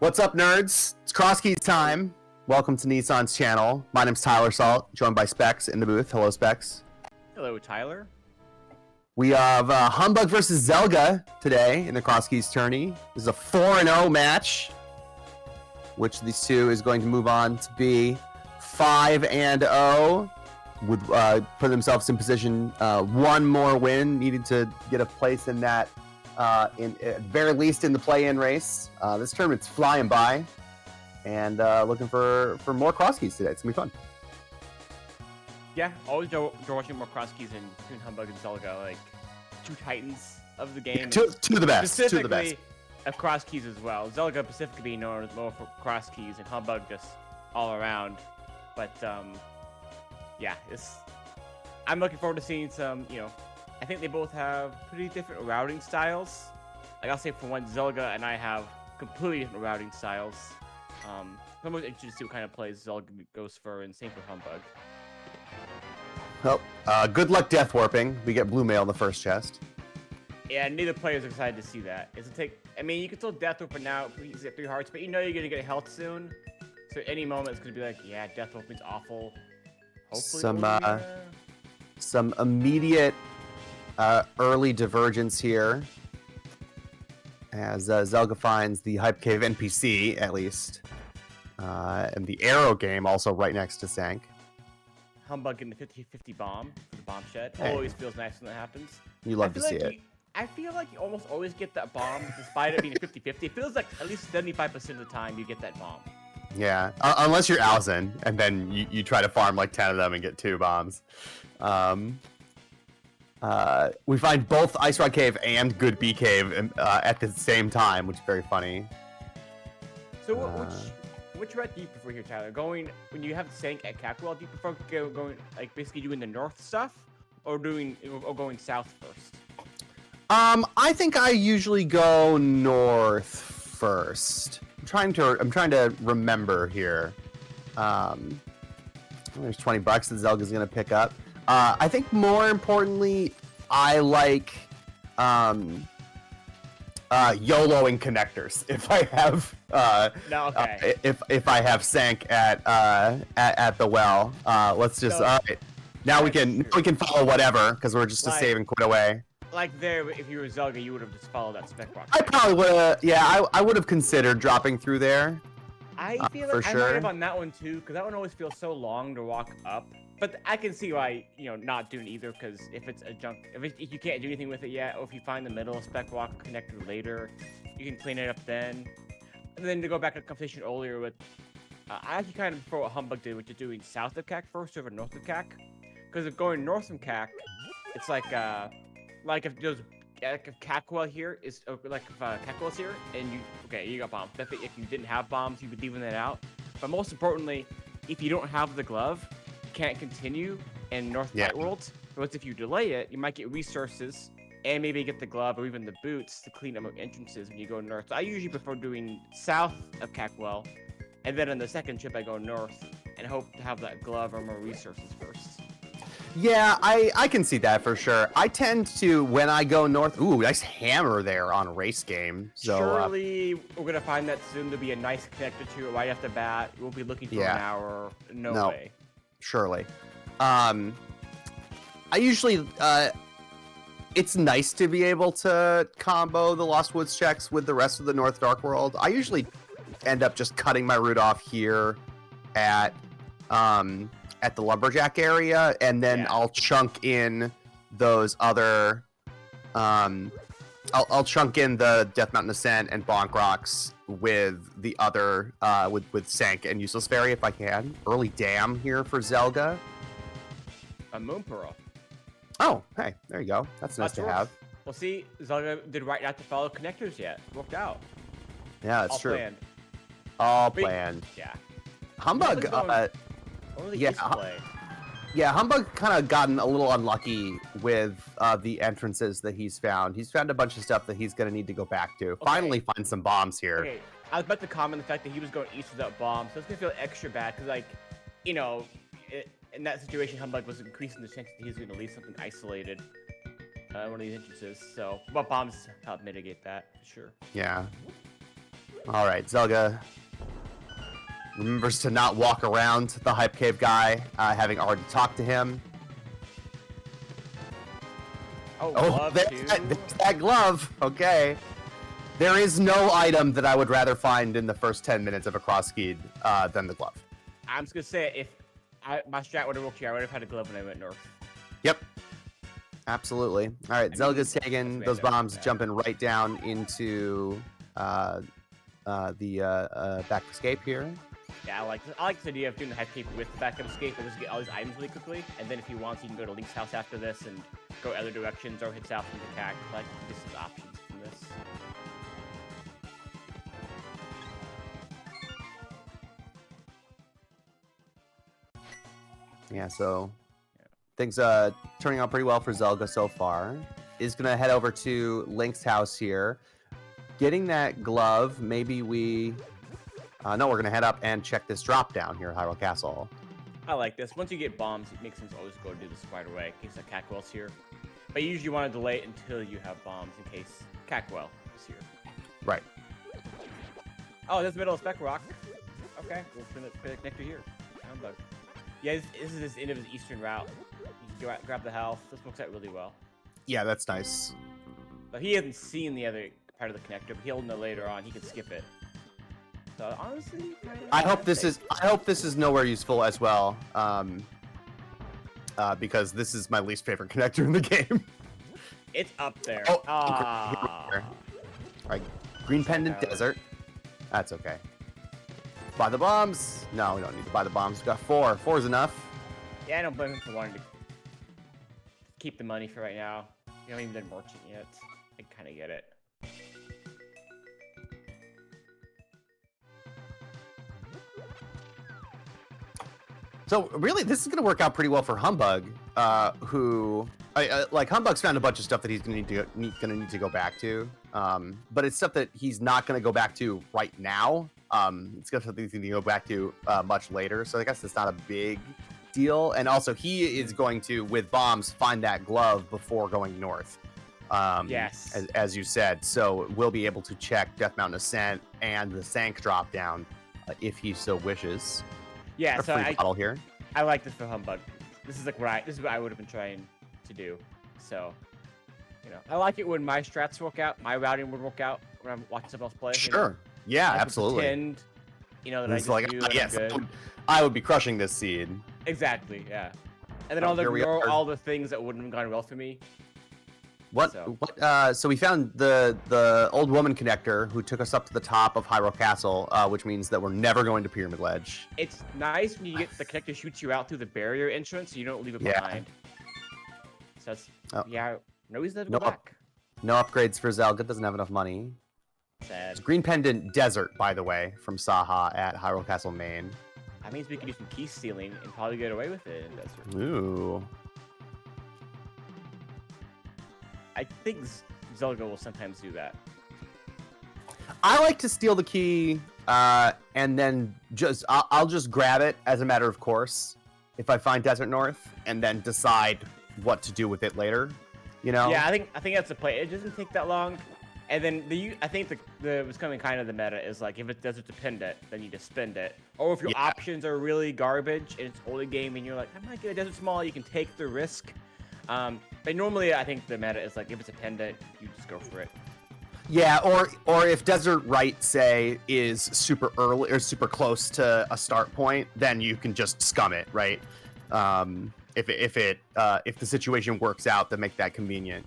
What's up, nerds? It's Crosskeys time. Welcome to Nissan's channel. My name's Tyler Salt, joined by Specs in the booth. Hello, Specs. Hello, Tyler. We have Humbugh versus Zelga today in the Crosskeys tourney. This is a 4-0 match. Which of these two is going to move on to be 5-0? Would put themselves in position, one more win, needing to get a place in that, at very least in the play-in race. This tournament's flying by, and looking for more Crosskeys today. It's gonna be fun. Yeah, always watching more Crosskeys between Humbugh and Zelga, like two titans of the game. Two of the best. Two of the best. Of Crosskeys as well. Zelga specifically known more for Crosskeys, and Humbugh just all around. But yeah, I'm looking forward to seeing some. I think they both have pretty different routing styles. Like I'll say for one, Zelga and I have completely different routing styles. I'm most interested to see what kind of plays Zelga goes for, and same for Humbugh. Well, good luck death warping. We get blue mail in the first chest. Yeah, neither player is excited to see that. I mean, you can still death warp it now. You get 3 hearts, but you know you're gonna get health soon. So at any moment it's gonna be like, yeah, death warping's awful. Hopefully some immediate early divergence here, as Zelga finds the Hype Cave NPC at least, and the arrow game also right next to Sank. Humbugh getting the 50-50 bomb for the bomb shed. Hey. Always feels nice when that happens. You love to see it. I feel like you almost always get that bomb, despite it being 50-50. It feels like at least 75% of the time you get that bomb. Yeah, unless you're Alzin, and then you try to farm like 10 of them and get 2 bombs. We find both Ice Rock Cave and Good Bee Cave at the same time, which is very funny. So which route do you prefer here, Tyler? When you have Sank at Cackwell, do you prefer going like basically doing the north stuff, or going south first? I think I usually go north first. I'm trying to remember here. There's 20 bucks that Zelga's gonna pick up. I think more importantly, I like YOLOing connectors. If I have if I have Sank at the well, let's just now we can follow whatever, because we're just a save and quit away. Like there, if you were Zelga, you would have just followed that spec rock. I probably would have. Yeah, I would have considered dropping through there. I feel like I might have on that one too, because that one always feels so long to walk up. But I can see why not doing either, because if it's a junk, if you can't do anything with it yet, or if you find the middle spec walk connector later, you can clean it up then. And then to go back to the conversation earlier with, I actually kind of prefer what Humbugh did, which is doing south of CAC first over north of CAC, because if going north from CAC, it's like if there's if Cackwell here is like if Cackwell's here and you got bombs. If you didn't have bombs, you'd be leaving that out. But most importantly, if you don't have the glove, you can't continue in North Light World. Whereas if you delay it, you might get resources and maybe get the glove or even the boots to clean up entrances when you go north. So I usually prefer doing south of Cackwell, and then on the second trip I go north and hope to have that glove or more resources first. Yeah, I can see that for sure. I tend to, when I go north, ooh, nice hammer there on a race game. So, surely we're gonna find that soon to be a nice connector to it right off the bat. We'll be looking for an hour. No way. Surely. I usually, it's nice to be able to combo the Lost Woods checks with the rest of the North Dark World. I usually end up just cutting my route off here at the Lumberjack area, and then I'll chunk in those other I'll chunk in the Death Mountain Ascent and Bonk Rocks with the other with Sank and Useless Fairy if I can. Early Dam here for Zelga. A Moon Pearl. Oh, hey, there you go. That's nice to have. Well, see, Zelga did right not to follow connectors yet. Worked out. Yeah, that's true. Planned. All planned. Yeah. Humbugh, Humbugh kind of gotten a little unlucky with the entrances that he's found. He's found a bunch of stuff that he's going to need to go back to. Okay. Finally find some bombs here. Okay, I was about to comment the fact that he was going east without bombs, so it's going to feel extra bad, because, like, in that situation, Humbugh was increasing the chance that he was going to leave something isolated. One of these entrances, so bombs help mitigate that, for sure. Yeah. All right, Zelga remembers to not walk around the Hype Cave guy, having already talked to him. Oh, glove too. There's that glove. Okay. There is no item that I would rather find in the first 10 minutes of a Crosskey than the glove. I'm just gonna say, if my strat would have worked here, I would have had a glove when I went north. Yep. Absolutely. All right, Zelga's taking those bombs, jumping right down into the back escape here. Yeah, I like this idea of doing the Hype Cave with the backup escape, and just get all these items really quickly. And then if he wants, he can go to Link's house after this and go other directions or hit south and attack. Like, this is options from this. Yeah, so things turning out pretty well for Zelga so far. Is gonna head over to Link's house here, getting that glove. Maybe we no, we're gonna head up and check this drop down here at Hyrule Castle. I like this. Once you get bombs, it makes sense to always go do this right away in case Cackwell's here. But you usually want to delay it until you have bombs in case Cackwell is here. Right. Oh, there's the middle of Spec Rock. Okay, we'll put the connector here. Humbugh. Yeah, this is his end of his eastern route. You can grab the health. This works out really well. Yeah, that's nice. But he hasn't seen the other part of the connector, but he'll know later on. He can skip it. So honestly, I hope this is nowhere useful as well. Because this is my least favorite connector in the game. It's up there. Oh, right. Green Pendant Desert. That's okay. Buy the bombs. No, we don't need to buy the bombs. We got 4. 4 is enough. Yeah, I don't blame him for wanting to keep the money for right now. You haven't even done merchant yet. I kind of get it. So really, this is going to work out pretty well for Humbugh, who, like, Humbugh's found a bunch of stuff that he's going to need to go back to, but it's stuff that he's not going to go back to right now. It's stuff that he's going to go back to much later. So I guess it's not a big deal. And also, he is going to, with bombs, find that glove before going north. Yes. As you said, so we'll be able to check Death Mountain Ascent and the Sank drop down if he so wishes. Yeah, so here. I like this for Humbugh. This is like what I would have been trying to do. So, you know, I like it when my strats work out, my routing would work out when I'm watching someone else play. Sure. You know? Yeah, I absolutely. Pretend, you know, that it's I just do that yes, I'm good. I would be crushing this seed. Exactly. Yeah. And then all the things that wouldn't have gone well for me. So we found the old woman connector who took us up to the top of Hyrule Castle, which means that we're never going to Pyramid Ledge. It's nice when you get the connector shoots you out through the barrier entrance, so you don't leave it behind. So that's, no reason to go back. No upgrades for Zelga, doesn't have enough money. Sad. It's Green Pendant Desert, by the way, from Saha at Hyrule Castle Main. That means we can do some key stealing and probably get away with it in Desert. Ooh. I think Zelga will sometimes do that. I like to steal the key, and then I'll just grab it as a matter of course if I find Desert North, and then decide what to do with it later. You know? Yeah, I think that's the play. It doesn't take that long, and then I think the what's coming kind of the meta is like if it's Desert dependent, then you just spend it. Or if your options are really garbage and it's early game and you're like, I might get a Desert Small, you can take the risk. But normally I think the meta is like if it's a pendant, you just go for it. Yeah, or if Desert Right, say, is super early or super close to a start point, then you can just scum it, right? If the situation works out to make that convenient.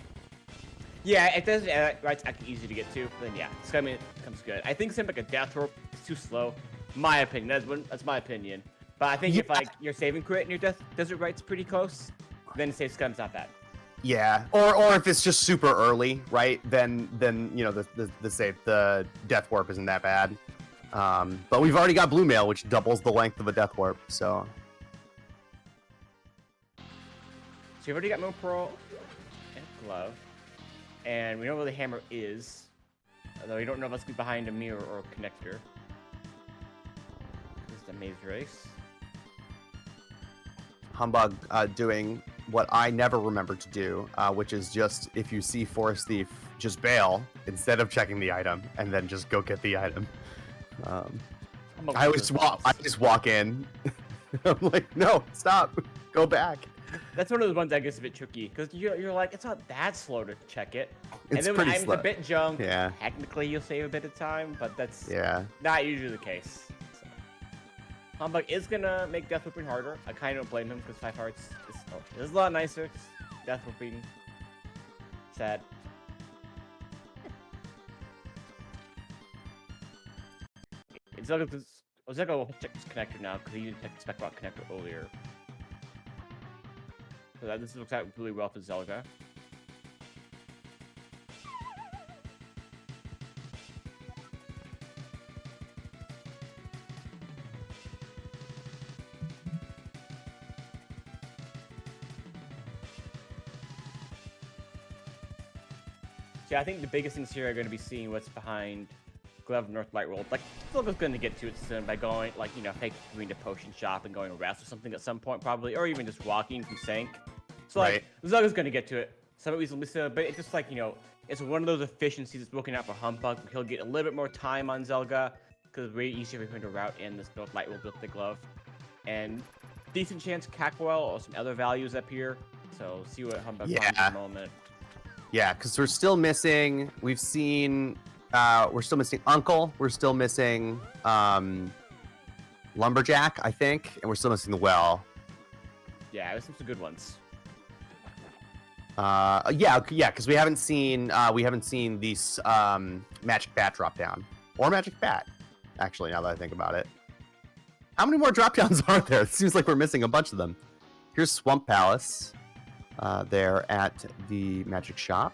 Yeah, it does. Right's actually easy to get to. Then yeah, scumming comes good. I think something like a Death Warp is too slow. My opinion. That's my opinion. But I think if like your saving crit and your Desert Right's pretty close, then save scum's not bad. Yeah, or if it's just super early, right? Then you know the Death Warp isn't that bad. But we've already got Blue Mail, which doubles the length of a Death Warp. So you've already got Moon Pearl and Glove, and we know where the hammer is, although we don't know if it's behind a mirror or a connector. This is the maze race. Humbugh doing what I never remember to do, which is just if you see Forest Thief, just bail instead of checking the item, and then just go get the item. I just walk in. I'm like, no, stop, go back. That's one of those ones that gets a bit tricky because you're like, it's not that slow to check it. It's and then when pretty slow. a bit junk, Yeah. technically you'll save a bit of time, but that's Yeah. not usually the case. So. Humbugh is gonna make death whooping harder. I kind of don't blame him because 5 hearts is a lot nicer. Death whooping, sad. Zelga will check this connector now because he didn't check the spec rock connector earlier. So this looks out really well for Zelga. Yeah, I think the biggest things here are going to be seeing what's behind Glove of North Light World. Like, Zelga's going to get to it soon by going, like, you know, going to Potion Shop and going rest or something at some point, probably, or even just walking from Sank. So, like, Zelga's going to get to it. Some easily so, but it's just like, you know, it's one of those efficiencies that's working out for Humbugh. He'll get a little bit more time on Zelga because it's way easier for him to route in this North Light World with the glove. And decent chance Cackwell or some other values up here. So, see what Humbugh finds in a moment. Yeah, because we're still missing. We've seen. We're still missing Uncle. We're still missing Lumberjack, I think, and we're still missing the Well. Yeah, there's some good ones. Yeah, because we haven't seen these Magic Bat drop down or Magic Bat. Actually, now that I think about it, how many more drop downs are there? It seems like we're missing a bunch of them. Here's Swamp Palace. There at the Magic Shop.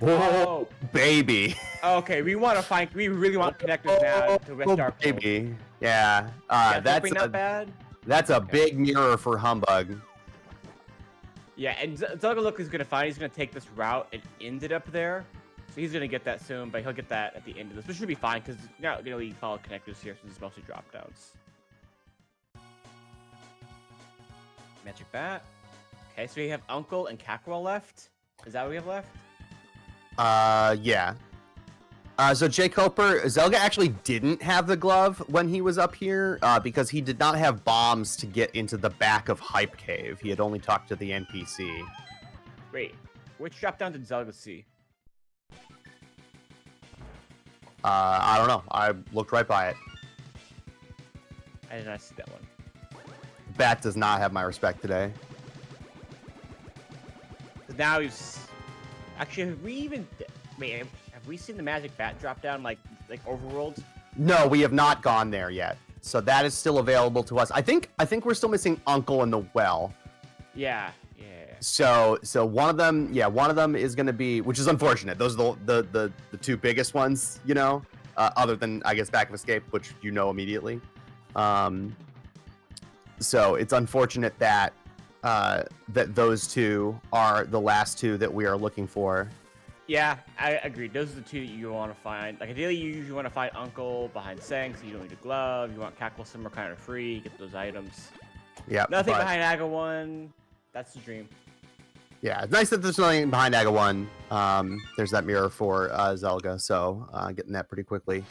Oh, baby. Okay, we really want connectors now to West Dark World. Baby. Yeah. That's not bad. That's a big mirror for Humbugh. Yeah, and Zelga is gonna find he's gonna take this route and end it up there. So he's gonna get that soon, but he'll get that at the end of this, which should be fine because now you know we follow connectors here, so it's mostly drop downs. Magic Bat. Okay, so we have Uncle and Cackwell left. Is that what we have left? Yeah. So Jay Coper, Zelga actually didn't have the glove when he was up here, because he did not have bombs to get into the back of Hype Cave. He had only talked to the NPC. Wait, which drop down did Zelga see? I don't know. I looked right by it. I did not see that one. Bat does not have my respect today. Now he's actually have we seen the Magic Bat drop down like Overworld? No, we have not gone there yet. So that is still available to us. I think we're still missing Uncle and the Well. Yeah. So one of them is going to be, which is unfortunate. Those are the two biggest ones, you know, other than I guess Back of Escape, which you know immediately. So it's unfortunate that that those two are the last two that we are looking for. Yeah, I agree. Those are the two that you want to find. Like, ideally, you usually want to find Uncle behind Sang, so you don't need a glove. You want Cackle somewhere kind of free, get those items. Yeah. Nothing behind Aga 1. That's the dream. Yeah, it's nice that there's nothing behind Aga 1. There's that mirror for Zelga, so getting that pretty quickly.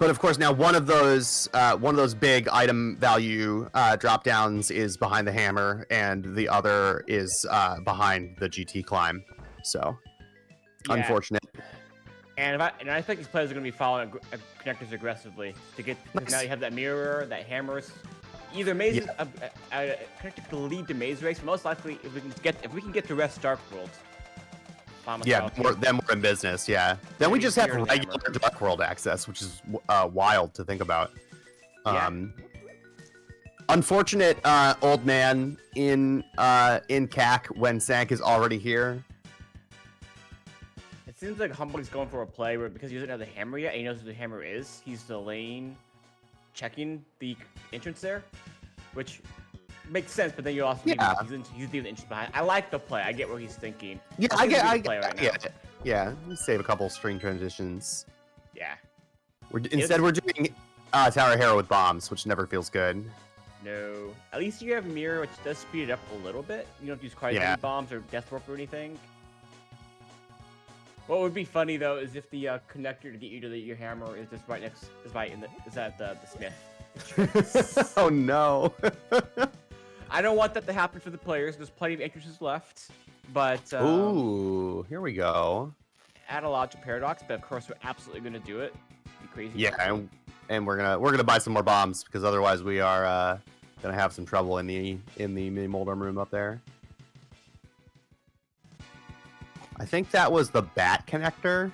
But of course, now one of those big item value drop downs is behind the hammer, and the other is behind the GT climb. So, yeah. Unfortunate. And I think these players are going to be following connectors aggressively to get. Nice. Now you have that mirror, that hammers. Either mazes, connector to lead to maze race. Most likely, if we can get to Rest Dark World. Yeah, then we're in business. Yeah, then we just have regular Dark World access, which is wild to think about. Yeah. Unfortunate old man in CAC when Sank is already here. It seems like Humbugh's going for a play where because he doesn't have the hammer yet, and he knows where the hammer is, he's delaying checking the entrance there, which makes sense. But then you also he's leaving the entrance behind. I like the play. I get what he's thinking. Yeah, I get it. Yeah, let's save a couple string transitions. Yeah. We're doing Tower Hero with bombs, which never feels good. No. At least you have Mirror, which does speed it up a little bit. You don't use quite as many bombs or Death Warp or anything. What would be funny though is if the connector to get you to your hammer is just right next, is at the smith. Oh no. I don't want that to happen for the players. There's plenty of entrances left, but ooh, here we go. Add a logical paradox, but of course we're absolutely gonna do it. Be crazy. Yeah, and we're gonna buy some more bombs because otherwise we are gonna have some trouble in the mini Moldorm room up there. I think that was the bat connector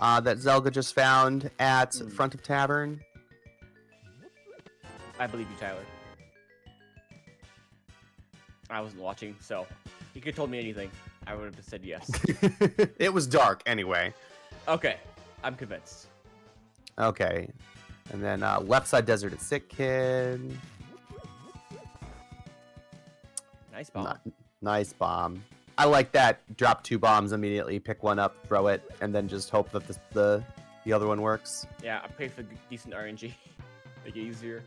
that Zelga just found at front of tavern. I believe you, Tyler. I wasn't watching, so you could have told me anything. I would have said yes. It was dark anyway. Okay, I'm convinced. Okay, and then left side desert at Sick Kid. Nice bomb. Nice bomb. I like that. Drop 2 bombs immediately, pick one up, throw it, and then just hope that the other one works. Yeah, I pray for decent RNG. Make it easier.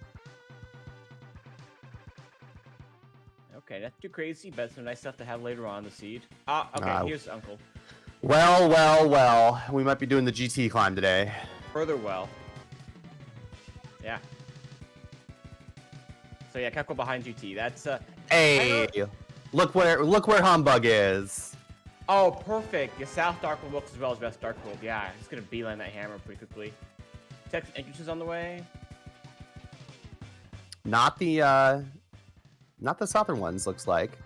Okay, that's too crazy, but some nice stuff to have later on the seed. Okay, here's Uncle. Well. We might be doing the GT climb today. Further well. Yeah. So yeah, Keko behind GT. That's Hey, look where Humbugh is. Oh, perfect. The South Dark World looks as well as West Dark World. Yeah, he's gonna beeline that hammer pretty quickly. Text entrances on the way. Not the southern ones, looks like.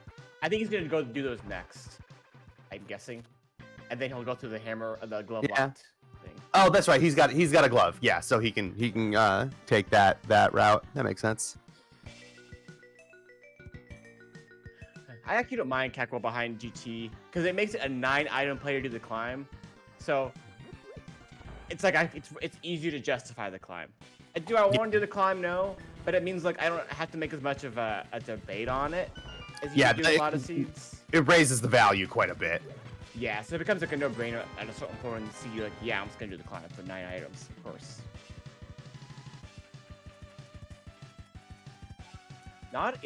I think he's gonna go do those next. I'm guessing, and then he'll go through the hammer, the glove locked thing. Oh, that's right. He's got a glove. Yeah, so he can take that route. That makes sense. I actually don't mind Keko behind GT because it makes it a 9-item play to do the climb, so it's like it's easier to justify the climb. Do I want to do the climb? No, but it means like I don't have to make as much of a debate on it as you do a lot of seeds. It raises the value quite a bit. Yeah, so it becomes like a no-brainer at a certain point to see like, yeah, I'm just gonna do the climb for 9 items, of course. Not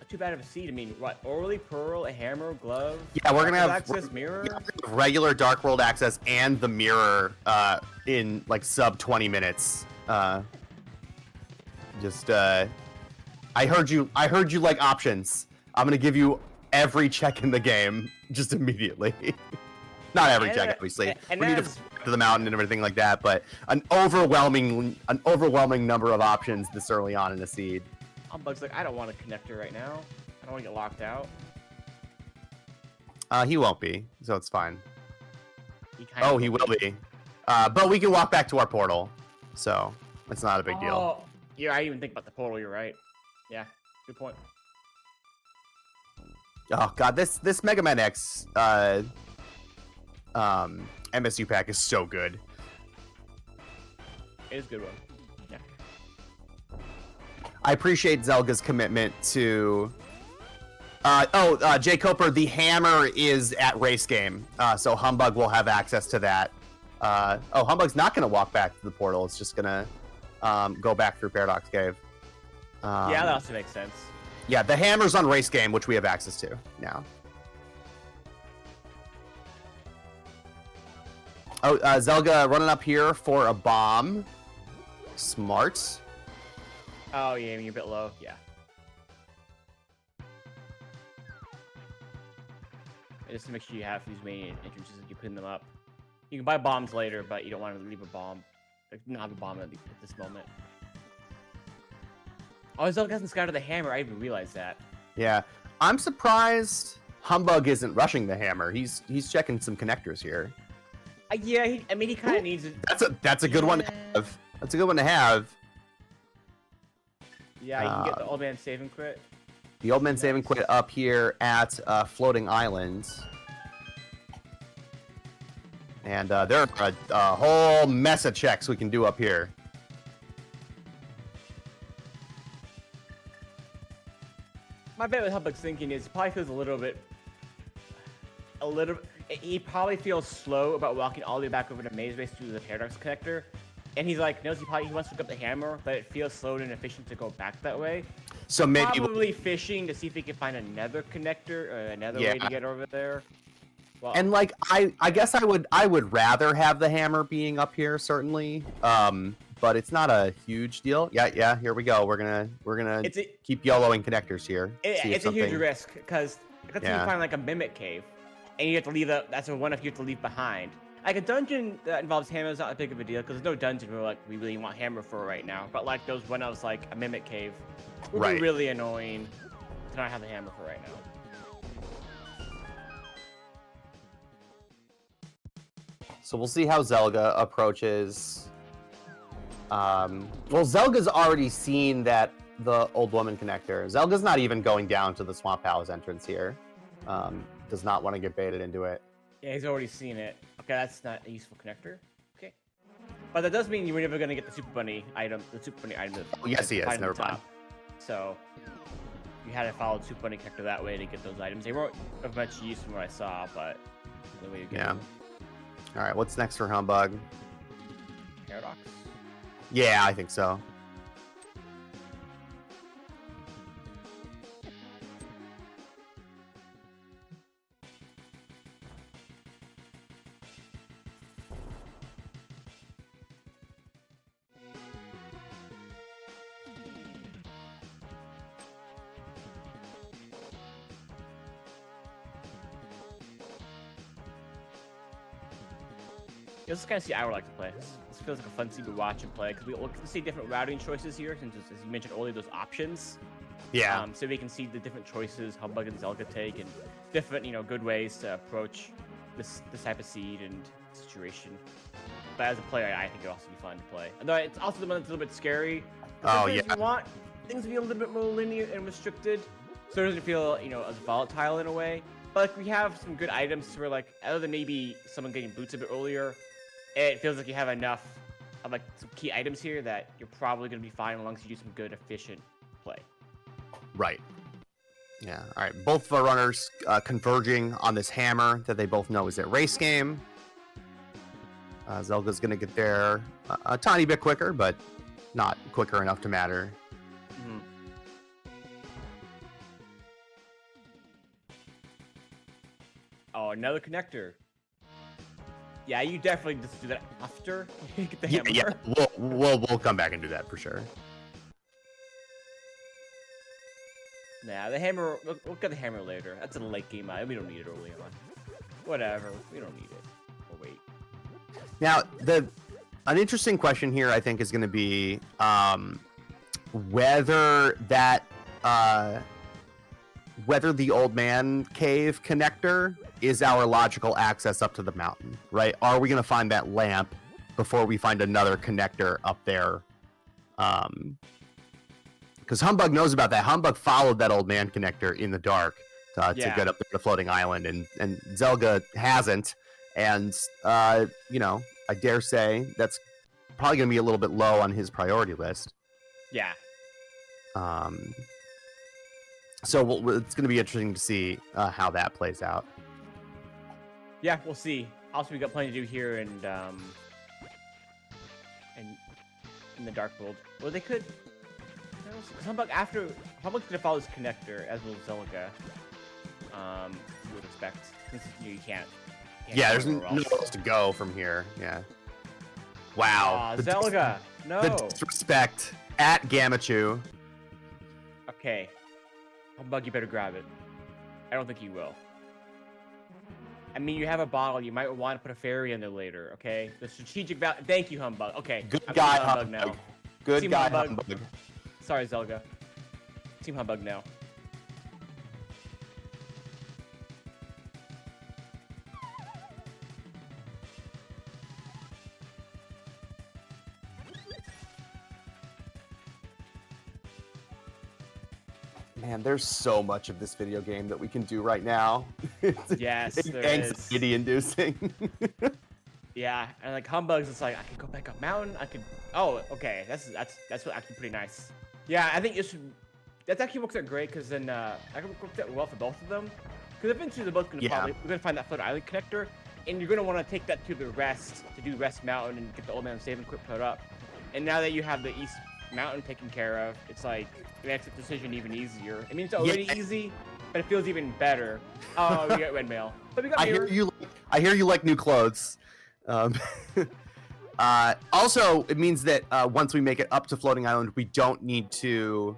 too bad of a seed. I mean, what? Orally, Pearl, a hammer, glove. Yeah, we're gonna have access, mirror. Regular Dark World access and the mirror in like sub 20 minutes. I heard you like options. I'm gonna give you every check in the game just immediately. Not every check, obviously. We need to to the mountain and everything like that, but an overwhelming number of options this early on in a seed. Humbugh's like, I don't want a connector right now. I don't want to get locked out. He won't be, so it's fine. He will be. But we can walk back to our portal, so it's not a big deal. Yeah, I didn't even think about the portal. You're right. Yeah, good point. Oh god, this Mega Man X MSU pack is so good. It is a good one. Yeah. I appreciate Zelga's commitment to. Jay Coper, the hammer is at race game, so Humbugh will have access to that. Humbugh's not gonna walk back to the portal. It's just gonna go back through Paradox Cave. Yeah, that also makes sense. Yeah, the hammer's on race game, which we have access to now. Oh, Zelga running up here for a bomb. Smart. Oh, yeah, you're a bit low. Yeah. Just to make sure you have these main entrances and you pin them up. You can buy bombs later, but you don't want to leave a bomb. Like, not have a bomb at this moment. Oh, Zelga hasn't scouted the hammer. I even realized that. Yeah, I'm surprised Humbugh isn't rushing the hammer. He's checking some connectors here. Yeah, he kind of needs it. That's a good one to have. That's a good one to have. Yeah, you can get the old man save and quit. The old man save and quit up here at Floating Island. And there are a whole mess of checks we can do up here. My bet with Humbugh's thinking is he probably feels he probably feels slow about walking all the way back over to Maze Base through the Paradox Connector. And he's like, knows he wants to pick up the hammer, but it feels slow and inefficient to go back that way. So maybe probably fishing to see if he can find another connector or another way to get over there. Well, and like I guess I would rather have the hammer being up here certainly. But it's not a huge deal. Yeah. Here we go. We're gonna keep YOLOing connectors here. It's a huge risk because you find like a mimic cave, and you have to leave that's one if you have to leave behind. Like a dungeon that involves hammer is not a big of a deal because there's no dungeon where like we really want hammer for right now. But like those one else like a mimic cave would be really annoying to not have the hammer for right now. So we'll see how Zelga approaches. Well, Zelga's already seen that the old woman connector. Zelga's not even going down to the Swamp Palace entrance here. Does not want to get baited into it. Yeah, he's already seen it. Okay, that's not a useful connector. Okay. But that does mean you're never going to get the Super Bunny item. Oh, yes, he is. Never mind. So, you had to follow the Super Bunny connector that way to get those items. They weren't of much use from what I saw, but the way you get them. All right, what's next for Humbugh? Paradox? Yeah, I think so. This is kind of see I would like to play. This feels like a fun scene to watch and play because we can see different routing choices here, since as you mentioned earlier, those options. Yeah. So we can see the different choices Humbugh and Zelga take, and different good ways to approach this type of seed and situation. But as a player, I think it'll also be fun to play. Although it's also the one that's a little bit scary. Oh yeah. You want things to be a little bit more linear and restricted, so it doesn't feel as volatile in a way. But like we have some good items where like other than maybe someone getting boots a bit earlier. It feels like you have enough of like some key items here that you're probably going to be fine as long as you do some good, efficient play. Right. Yeah. All right. Both of our runners converging on this hammer that they both know is a race game. Zelga's going to get there a tiny bit quicker, but not quicker enough to matter. Mm-hmm. Oh, another connector. Yeah, you definitely just do that after you get the hammer. Yeah, we'll come back and do that for sure. Nah, the hammer. We'll get the hammer later. That's a late game item. We don't need it early on. Whatever. We don't need it. We'll wait. Now, an interesting question here, I think, is going to be whether the old man cave connector is our logical access up to the mountain, right? Are we going to find that lamp before we find another connector up there? Because Humbugh knows about that. Humbugh followed that old man connector in the dark to get up to the floating island, and Zelga hasn't. And, I dare say that's probably going to be a little bit low on his priority list. Yeah. So it's going to be interesting to see how that plays out. Yeah, we'll see. Also, we got plenty to do here, and in the Dark World. Well, they could. Humbugh's gonna follow this connector as will Zelga. You would expect. Since you can't there's nowhere else to go from here. Yeah. Wow. Zelga. No. The disrespect at Gamachu. Okay. Humbugh, you better grab it. I don't think you will. I mean, you have a bottle. You might want to put a fairy in there later, okay? The strategic value. Thank you, Humbugh. Okay. Good guy, Humbugh now. Good Team guy, Humbugh. Sorry, Zelga. Team Humbugh now. Man, there's so much of this video game that we can do right now. Yes, it's anxiety-inducing. Yeah, and like Humbugh's, it's like I could go back up mountain. I could. Oh, okay. That's actually pretty nice. Yeah, I think that actually works out great because then I can work out well for both of them. Because eventually they're both gonna we're gonna find that floating island connector. and you're gonna want to take that to the Rest to do Rest Mountain and get the Old Man Save and Quit put up. And now that you have the East Mountain taken care of, it's like it makes the decision even easier. I mean, it's already easy, but it feels even better. Oh, we got red mail. But we got I hear you like new clothes. Also, it means that once we make it up to Floating Island, we don't need to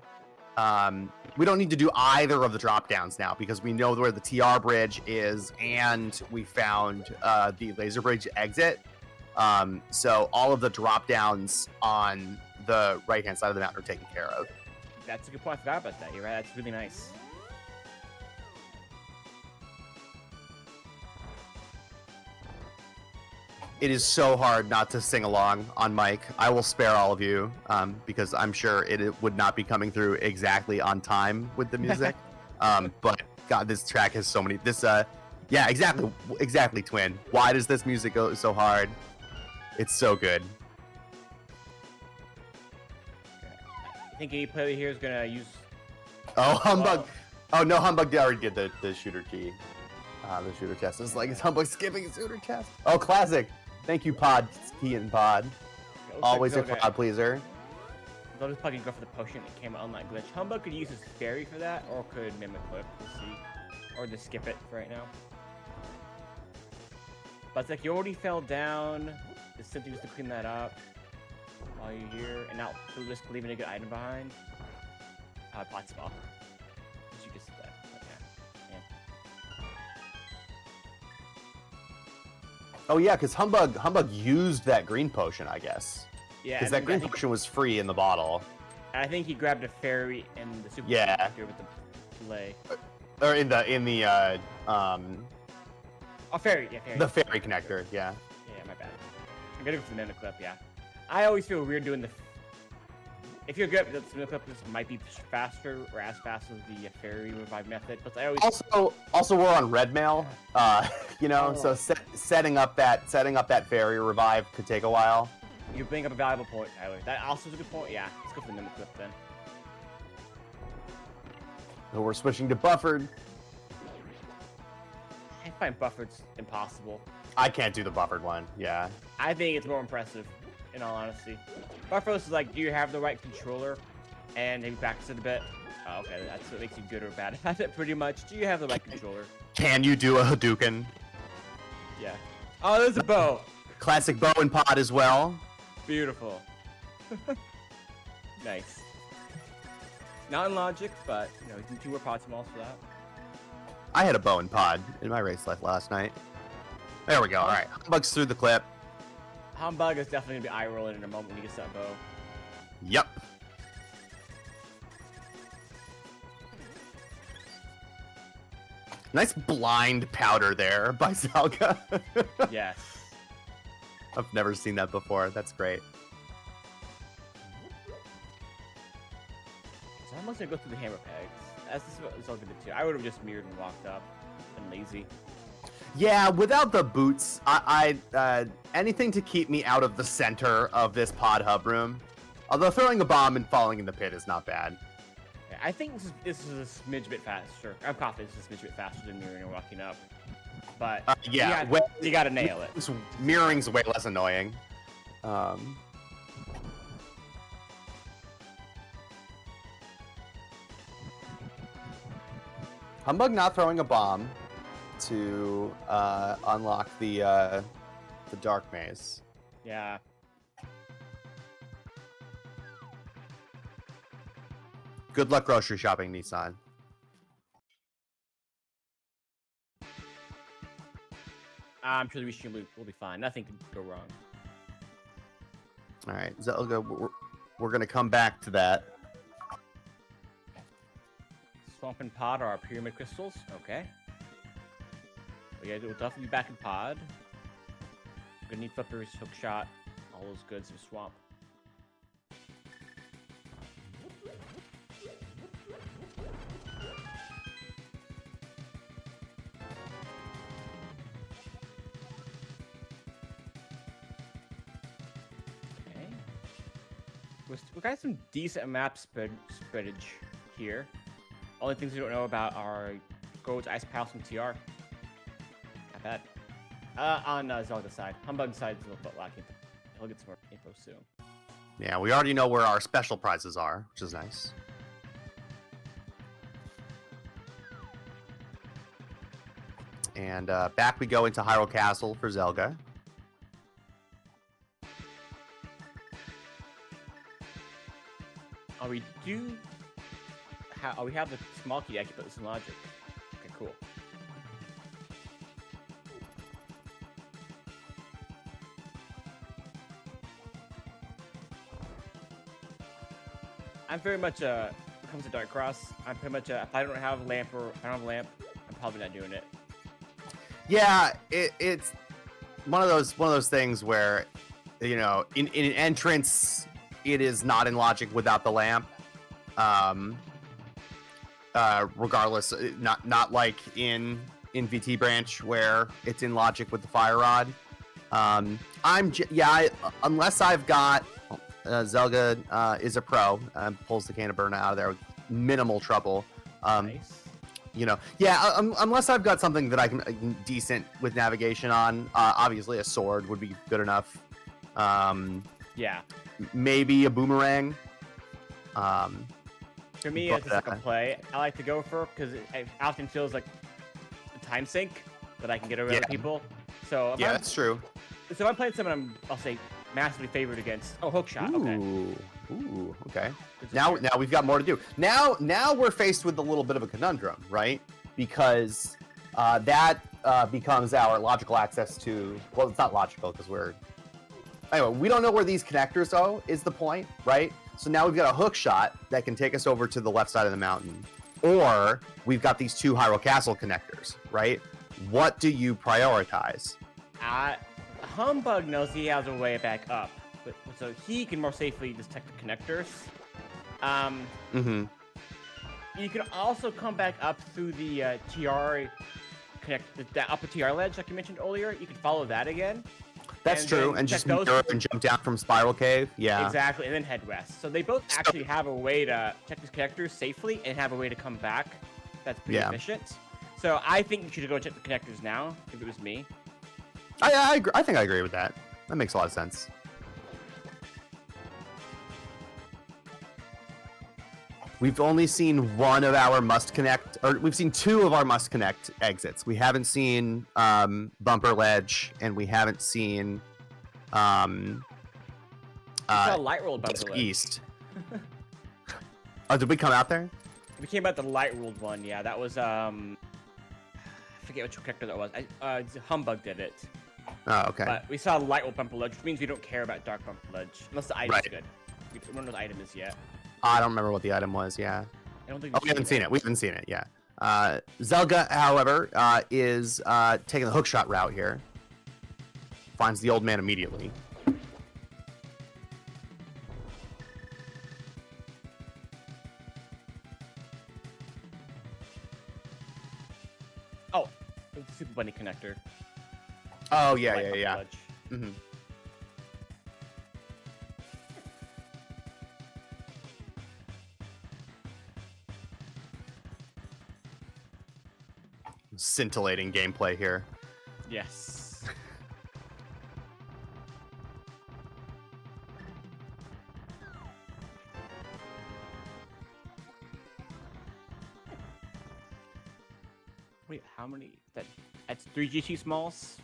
do either of the drop downs now because we know where the TR bridge is and we found the laser bridge exit. So all of the drop downs on the right hand side of the mountain are taken care of. That's a good point. I forgot about that. You're right. That's really nice. It is so hard not to sing along on mic. I will spare all of you because I'm sure it would not be coming through exactly on time with the music. But God, this track has so many. Yeah, exactly, Twin. Why does this music go so hard? It's so good. I think any player here is gonna use. Oh, Humbugh! Oh no, Humbugh already did the shooter key. The shooter chest. It's like, is Humbugh skipping a shooter chest? Oh, classic. Thank you, Pod. Key and Pod. Always a crowd pleaser. They'll just fucking go for the potion that came out on that glitch. Humbugh could use his fairy for that, or could Mimic Whip. We'll see. Or just skip it for right now. But it's like you already fell down. It's something just to clean that up while you're here, and not risk leaving a good item behind. Pot spell. As you just said that. Oh yeah, because Humbugh used that green potion, I guess. Yeah. Because that green potion was free in the bottle. And I think he grabbed a fairy in the super with the delay. Or in the Oh, fairy, yeah, fairy. The fairy connector, yeah. Yeah, my bad. I'm gonna go for the Mimic Clip, yeah. I always feel weird doing the. If you're good, the Mimic Clip this might be faster or as fast as the fairy revive method, but I always. Also, we're on red mail, you know, so setting up that fairy revive could take a while. You bring up a valuable point, Tyler. That also is a good point. Yeah, let's go for the Mimic Clip then. So we're switching to buffered. I find buffered's impossible. I can't do the buffered one. Yeah. I think it's more impressive, in all honesty. Buffered is like, do you have the right controller? And have you practiced it a bit? Oh, okay, that's what makes you good or bad at it, pretty much. Do you have the right controller? Can you do a Hadouken? Yeah. Oh, there's a bow. Classic bow and pod as well. Beautiful. Nice. Not in logic, but you know, you can do more pod smalls for that. I had a bow and pod in my race life last night. There we go. All right, Humbugh's through the clip. Humbugh is definitely gonna be eye rolling in a moment when he gets that bow. Yep. Nice blind powder there by Zelga. Yes. I've never seen that before. That's great. So I'm gonna go through the hammer pegs. That's what Zelga did too. I would have just mirrored and walked up. Been lazy. Yeah, without the boots, I anything to keep me out of the center of this pod hub room. Although throwing a bomb and falling in the pit is not bad. Yeah, I think this is a smidge bit faster. I'm confident this is a smidge bit faster than mirroring and walking up. But yeah, you gotta nail it. Mirroring's way less annoying. Humbugh not throwing a bomb to unlock the dark maze. Yeah. Good luck grocery shopping, Nissan. I'm sure the Restream will be fine. Nothing can go wrong. All right, Zelga, we're gonna come back to that. Swamp and pod are our pyramid crystals. Okay. We'll definitely be back in pod. We're gonna need flippers, hook shot, all those goods for swamp. Okay. We got some decent map spreadage here. Only things we don't know about are Gold's Ice Palace and TR. Not bad. On Zelga's side. Humbugh's side is a little bit lacking. He'll get some more info soon. Yeah, we already know where our special prizes are, which is nice. And back we go into Hyrule Castle for Zelga. Oh, we do. We have the small key. I can put this in logic. Okay, cool. I'm very much when it comes to Dark Cross, I'm pretty much if I don't have a lamp or if I don't have a lamp, I'm probably not doing it. Yeah, it's one of those things where, you know, in an entrance, it is not in logic without the lamp. Regardless, not like in VT branch where it's in logic with the fire rod. Unless I've got Zelga is a pro, pulls the can of Burna out of there with minimal trouble. Nice. You know, yeah, unless I've got something that I can decent with navigation on, obviously a sword would be good enough. Yeah. Maybe a boomerang. For me, it's just like a play I like to go for because it often feels like a time sink that I can get over other people. So yeah, that's true. So if I'm playing someone I'll say massively favored against. Oh, hook shot. Ooh, okay. Now we've got more to do. Now we're faced with a little bit of a conundrum, right? Because that becomes our logical access to. Well, it's not logical because anyway, we don't know where these connectors go. Is the point, right? So now we've got a hook shot that can take us over to the left side of the mountain, or we've got these two Hyrule Castle connectors, right? What do you prioritize? Humbugh knows he has a way back up, so he can more safely detect the connectors. You can also come back up through the TR that upper TR ledge like you mentioned earlier. You can follow that again. That's true, and just mirror and jump down from Spiral Cave. Yeah, exactly, and then head west. So they both actually have a way to check these connectors safely and have a way to come back. That's pretty efficient. So I think you should go check the connectors now. If it was me. I agree. I think I agree with that. That makes a lot of sense. We've only seen one of our must connect, or we've seen two of our must connect exits. We haven't seen Bumper Ledge, and we haven't seen Light Rolled Bumper Ledge. East. Oh, did we come out there? We came out the Light Rolled one. Yeah, that was I forget which character that was. Humbugh did it. Oh, okay. But we saw Light Rolled Bumper Ledge, which means we don't care about Dark Bumper Ledge unless the item's good. We don't know what the item is yet. I don't remember what the item was, yeah. I don't think we haven't seen it. We haven't seen it, yeah. Zelga, however, is taking the hookshot route here. Finds the old man immediately. Oh, it's the Super Bunny connector. Oh, yeah. Mm-hmm. Scintillating gameplay here. Yes. Wait, how many? That's 3 GT smalls?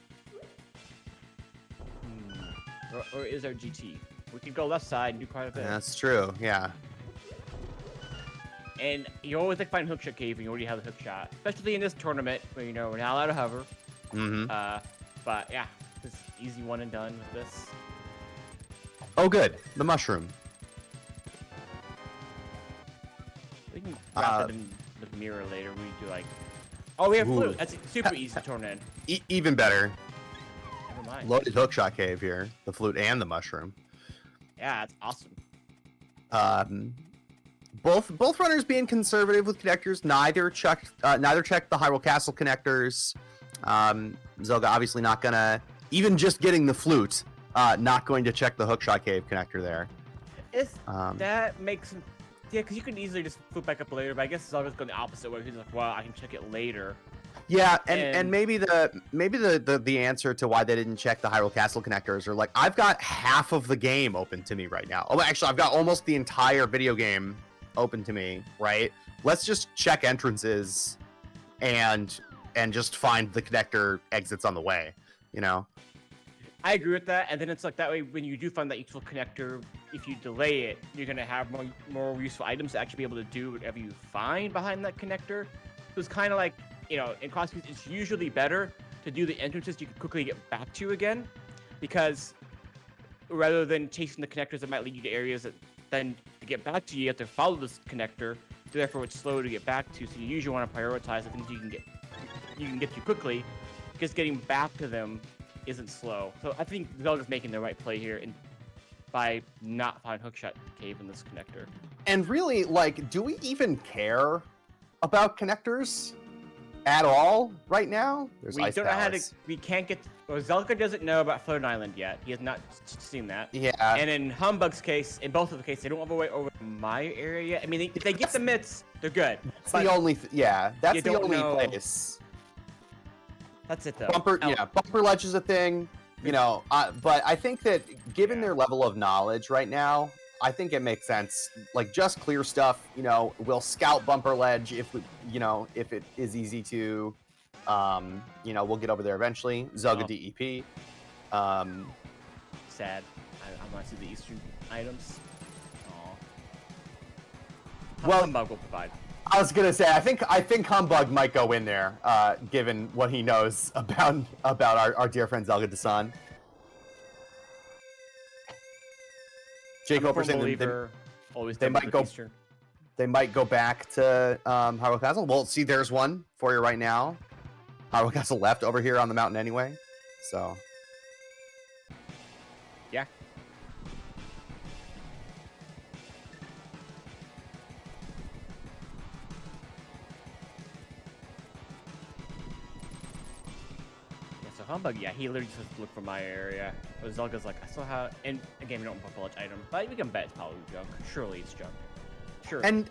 Or is there GT? We could go left side and do quite a bit. That's true, yeah. And you always like find hookshot cave and you already have the hookshot. Especially in this tournament where, you know, we're not allowed to hover. But yeah, this easy one and done with this. Oh, good. The mushroom. We can wrap it in the mirror later. We do like... Oh, we have flute. That's super easy to turn in. Even better. Never mind. Loaded hookshot cave here. The flute and the mushroom. Yeah, that's awesome. Both runners being conservative with connectors. Neither checked the Hyrule Castle connectors. Zelga obviously not gonna, even just getting the flute, not going to check the hookshot cave connector there. That makes, yeah, because you can easily just flip back up later. But I guess Zelga's going the opposite way. He's like, well, I can check it later. Yeah, and maybe the answer to why they didn't check the Hyrule Castle connectors are like, I've got half of the game open to me right now. Oh, actually, I've got almost the entire video game open to me, right? Let's just check entrances and just find the connector exits on the way, you know? I agree with that, and then it's like that way when you do find that useful connector, if you delay it, you're gonna have more useful items to actually be able to do whatever you find behind that connector. So it's kind of like, you know, in Crosskeys, it's usually better to do the entrances you can quickly get back to again, because rather than chasing the connectors that might lead you to areas that then to get back to you have to follow this connector, so therefore it's slow to get back to. So you usually want to prioritize the things you can get to quickly, because getting back to them isn't slow. So I think Zelda's making the right play here by not finding Hookshot Cave in this connector. And really, like, do we even care about connectors at all right now? There's we don't know how to. We can't get. Well, Zelda doesn't know about Floating Island yet. He has not seen that. Yeah. And in Humbugh's case, in both of the cases, they don't have a way over my area yet. I mean, if they get the mitts, they're good. That's the only. That's the only place. That's it though. Bumper ledge is a thing, you know. But I think that given their level of knowledge right now, I think it makes sense. Like, just clear stuff. You know, we'll scout bumper ledge if if it is easy to. You know, we'll get over there eventually. Zelga DEP. Sad. I want to see the Eastern items. Well, Humbugh will provide. I was gonna say, I think Humbugh might go in there, given what he knows about our dear friend Zelgadissan. Jake Hopper saying they might go. Eastern. They might go back to Hyrule Castle. Well, see, there's one for you right now. Hyrule Castle left over here on the mountain anyway, so. Yeah. So Humbugh, he literally just has to look for my area. But Zelga's like, I still have, and again, we don't put a village item, but we can bet it's probably junk. Surely it's junk. Sure. And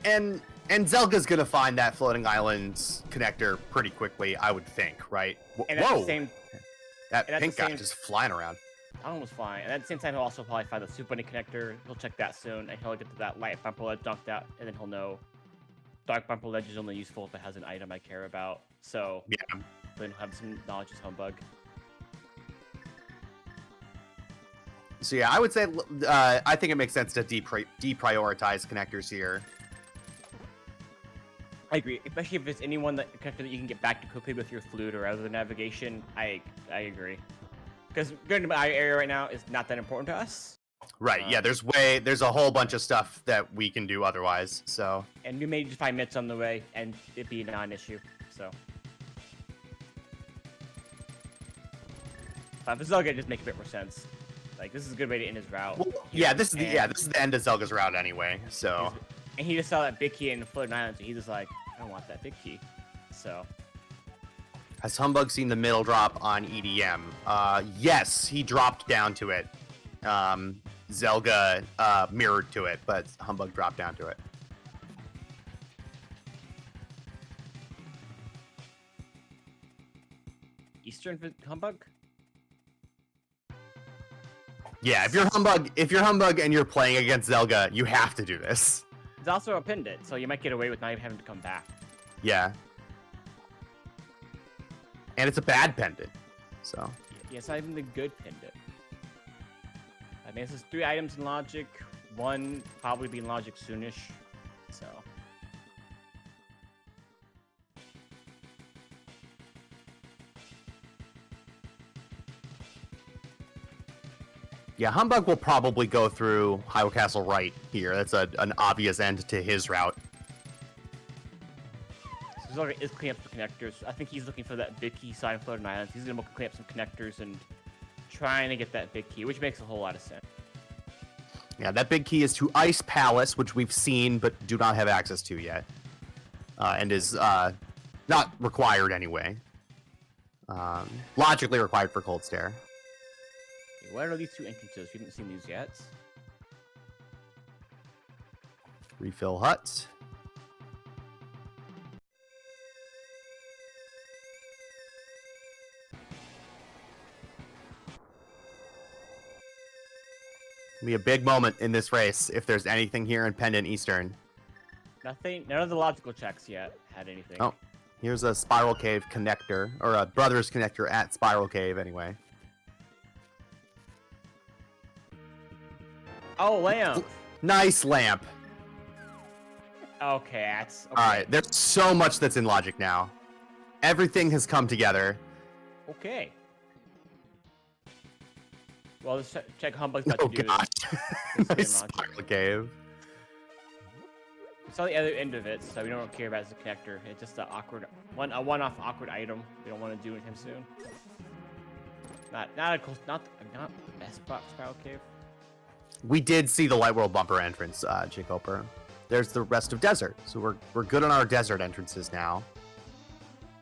Zelga's gonna find that floating islands connector pretty quickly, I would think, right? Whoa! That pink guy just flying around. Almost flying. And at the same time, he'll also probably find the Super Bunny connector. He'll check that soon, and he'll get to that light bumper ledge knocked out, and then he'll know dark bumper ledge is only useful if it has an item I care about. So yeah, then he'll have some knowledge of Humbugh. So yeah, I would say I think it makes sense to deprioritize connectors here. I agree, especially if it's anyone that connector that you can get back to quickly with your flute or other navigation. I agree, because going to my area right now is not that important to us. Right. Yeah. There's a whole bunch of stuff that we can do otherwise. So. And we may just find mitts on the way, and it'd be a non-issue. So. But for Zelga, it just makes a bit more sense. Like, this is a good way to end his route. Well, yeah, this is the end of Zelga's route anyway. So. And he just saw that big key in the Floating Island, so he was like, I don't want that big key. So. Has Humbugh seen the middle drop on EDM? Yes, he dropped down to it. Zelga mirrored to it, but Humbugh dropped down to it. Eastern Humbugh? Yeah, if you're Humbugh and you're playing against Zelga, you have to do this. It's also a pendant, so you might get away with not even having to come back. Yeah. And it's a bad pendant, so. Yeah, it's not even the good pendant. I mean, this is 3 items in logic, 1 probably be in logic soonish, so. Yeah, Humbugh will probably go through Hyrule Castle right here. That's an obvious end to his route. So Zelga is cleaning up the connectors. I think he's looking for that big key sign of Floating Islands. He's gonna clean up some connectors and trying to get that big key, which makes a whole lot of sense. Yeah, that big key is to Ice Palace, which we've seen but do not have access to yet, and is not required anyway. Logically required for Cold Stare. What are these 2 entrances? We haven't seen these yet. Refill hut. Be a big moment in this race if there's anything here in Pendant Eastern. Nothing. None of the logical checks yet had anything. Oh, here's a Spiral Cave connector, or a Brothers connector at Spiral Cave anyway. Oh, lamp. Nice lamp. Okay, that's okay. All right, there's so much that's in logic now. Everything has come together. Okay. Well, let's check Humbugh's about Oh to do. gosh. This Nice game logic. Spiral Cave. It's on the other end of it, so we don't care about it as a connector. It's just a one-off awkward item. We don't want to do anytime soon. Not the best spot for Spiral Cave. We did see the Light World bumper entrance, Jake Oper. There's the rest of desert, so we're good on our desert entrances now.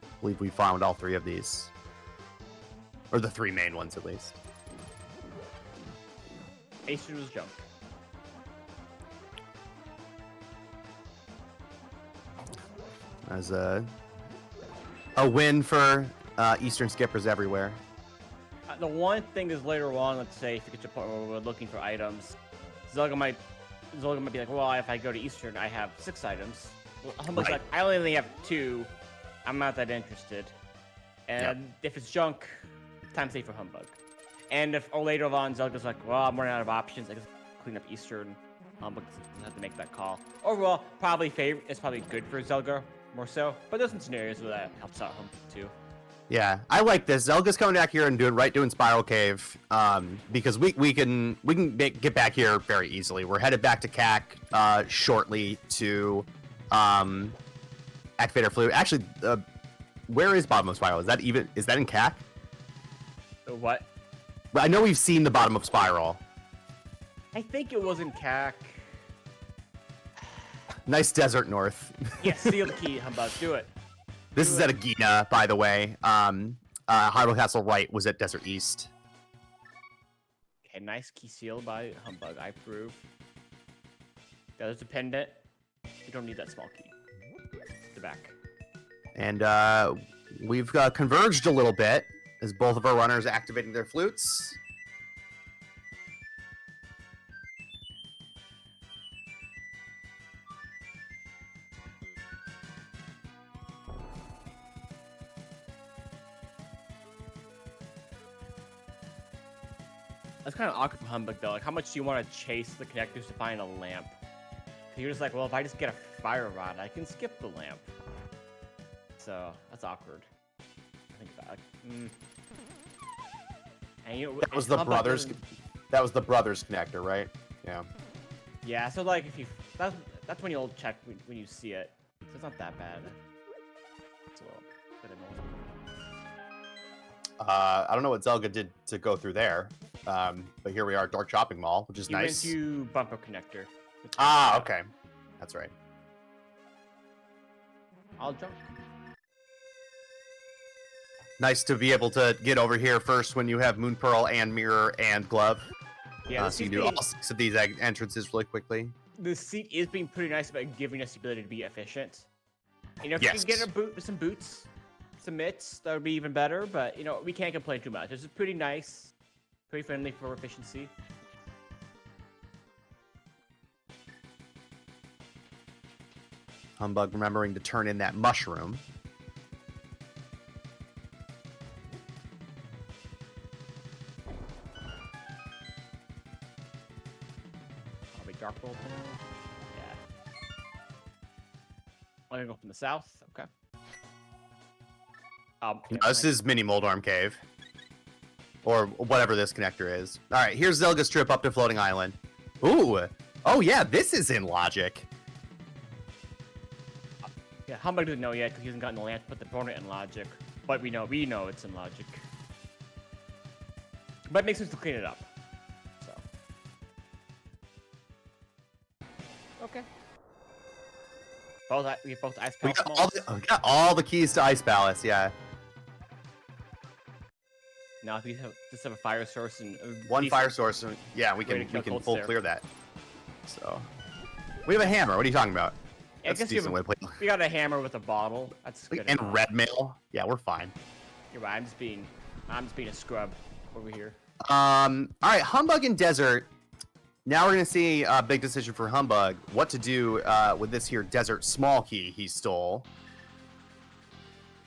I believe we found all 3 of these, or the 3 main ones at least. Acer was junk. As a win for Eastern skippers everywhere. The one thing is later on, let's say if you get to a point where we're looking for items, Zelga might be like, well, if I go to Eastern, I have 6 items. Well, Humbugh's like, I only have 2. I'm not that interested. And if it's junk, time safe for Humbugh. And if later on, Zelga's like, well, I'm running out of options. I guess clean up Eastern. Humbugh doesn't have to make that call. Overall, it's probably good for Zelga more so. But there's some scenarios where that helps out Humbugh too. Yeah, I like this. Zelga's coming back here and doing Spiral Cave, because we can get back here very easily. We're headed back to CAC shortly to activate our fluid. Actually, where is bottom of Spiral? Is that in CAC? What? I know we've seen the bottom of Spiral. I think it was in CAC. Nice desert north. Yeah, seal the key, Humbugh. Do it. This is at Agina, by the way. Hyrule Castle right was at Desert East. Okay, nice key seal by Humbugh. I approve. There's a pendant. We don't need that small key. The back. And we've converged a little bit as both of our runners activating their flutes. That's kind of awkward for Humbugh though. Like, how much do you want to chase the connectors to find a lamp? Cause you're just like, well, if I just get a fire rod, I can skip the lamp. So that's awkward. Think about it. And That was the brothers. That was the brothers connector, right? Yeah. Yeah. So like, that's when you'll check when you see it. So it's not that bad. It's a little bit annoying. I don't know what Zelga did to go through there, but here we are, Dark Shopping Mall, which is nice. Went to bumper connector. Ah, okay, that's right. I'll jump. Nice to be able to get over here first when you have Moon Pearl and Mirror and Glove. Yeah, so you do all 6 of these entrances really quickly. The seat is being pretty nice about giving us the ability to be efficient. You know, if you can get some boots, some mitts, that would be even better. But you know, we can't complain too much. This is pretty nice, pretty friendly for efficiency. Humbugh remembering to turn in that mushroom. Probably dark roll. Yeah. I'm gonna go from the south. Okay. No, this is Mini Moldarm Cave. Or whatever this connector is. Alright, here's Zelga's trip up to Floating Island. Ooh! Oh yeah, this is in logic. Yeah, Humbugh doesn't know yet because he hasn't gotten the land to put the opponent in logic. But we know it's in logic. But it makes sense to clean it up. So. Okay. We have both Ice Palace. We got all the keys to Ice Palace, yeah. Now if we just have a fire source and one fire source, yeah, we can full clear that. So we have a hammer. What are you talking about? Yeah, That's a decent way to play. We got a hammer with a bottle. That's good. And red mail. Yeah, we're fine. You're right. I'm just being a scrub over here. All right, Humbugh and Desert. Now we're gonna see a big decision for Humbugh. What to do with this here desert small key he stole.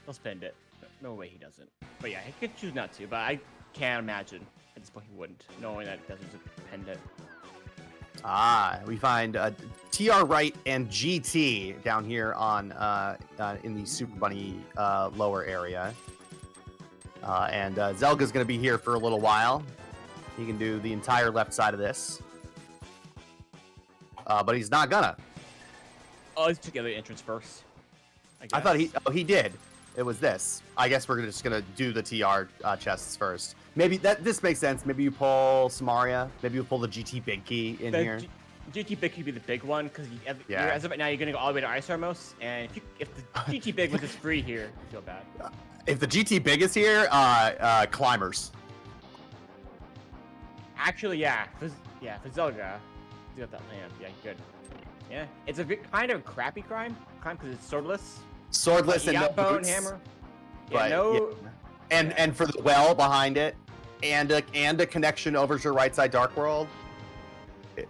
He'll spend it. No way he doesn't. But yeah, he could choose not to, but I can't imagine at this point he wouldn't, knowing that desert's a pendant. We find TR right and GT down here on in the Super Bunny lower area. And Zelga's gonna be here for a little while. He can do the entire left side of this. But he's not gonna. Oh, let's check the other entrance first. I thought he did. It was this. I guess we're just gonna do the TR chests first. Maybe this makes sense. Maybe you pull Samaria. Maybe you pull the GT big key in here. GT big could be the big one because as of right now you're gonna go all the way to Ice Armos, and if the GT big was just free here, I feel bad. If the GT big is here, climbers. Actually, yeah, for Zelga, you got that lamp. Yeah, good. Yeah, it's a bit kind of a crappy climb because it's swordless. Swordless and no bow boots. And hammer. Yeah, no. Yeah. And for the well behind it, and a connection over to your right side Dark World.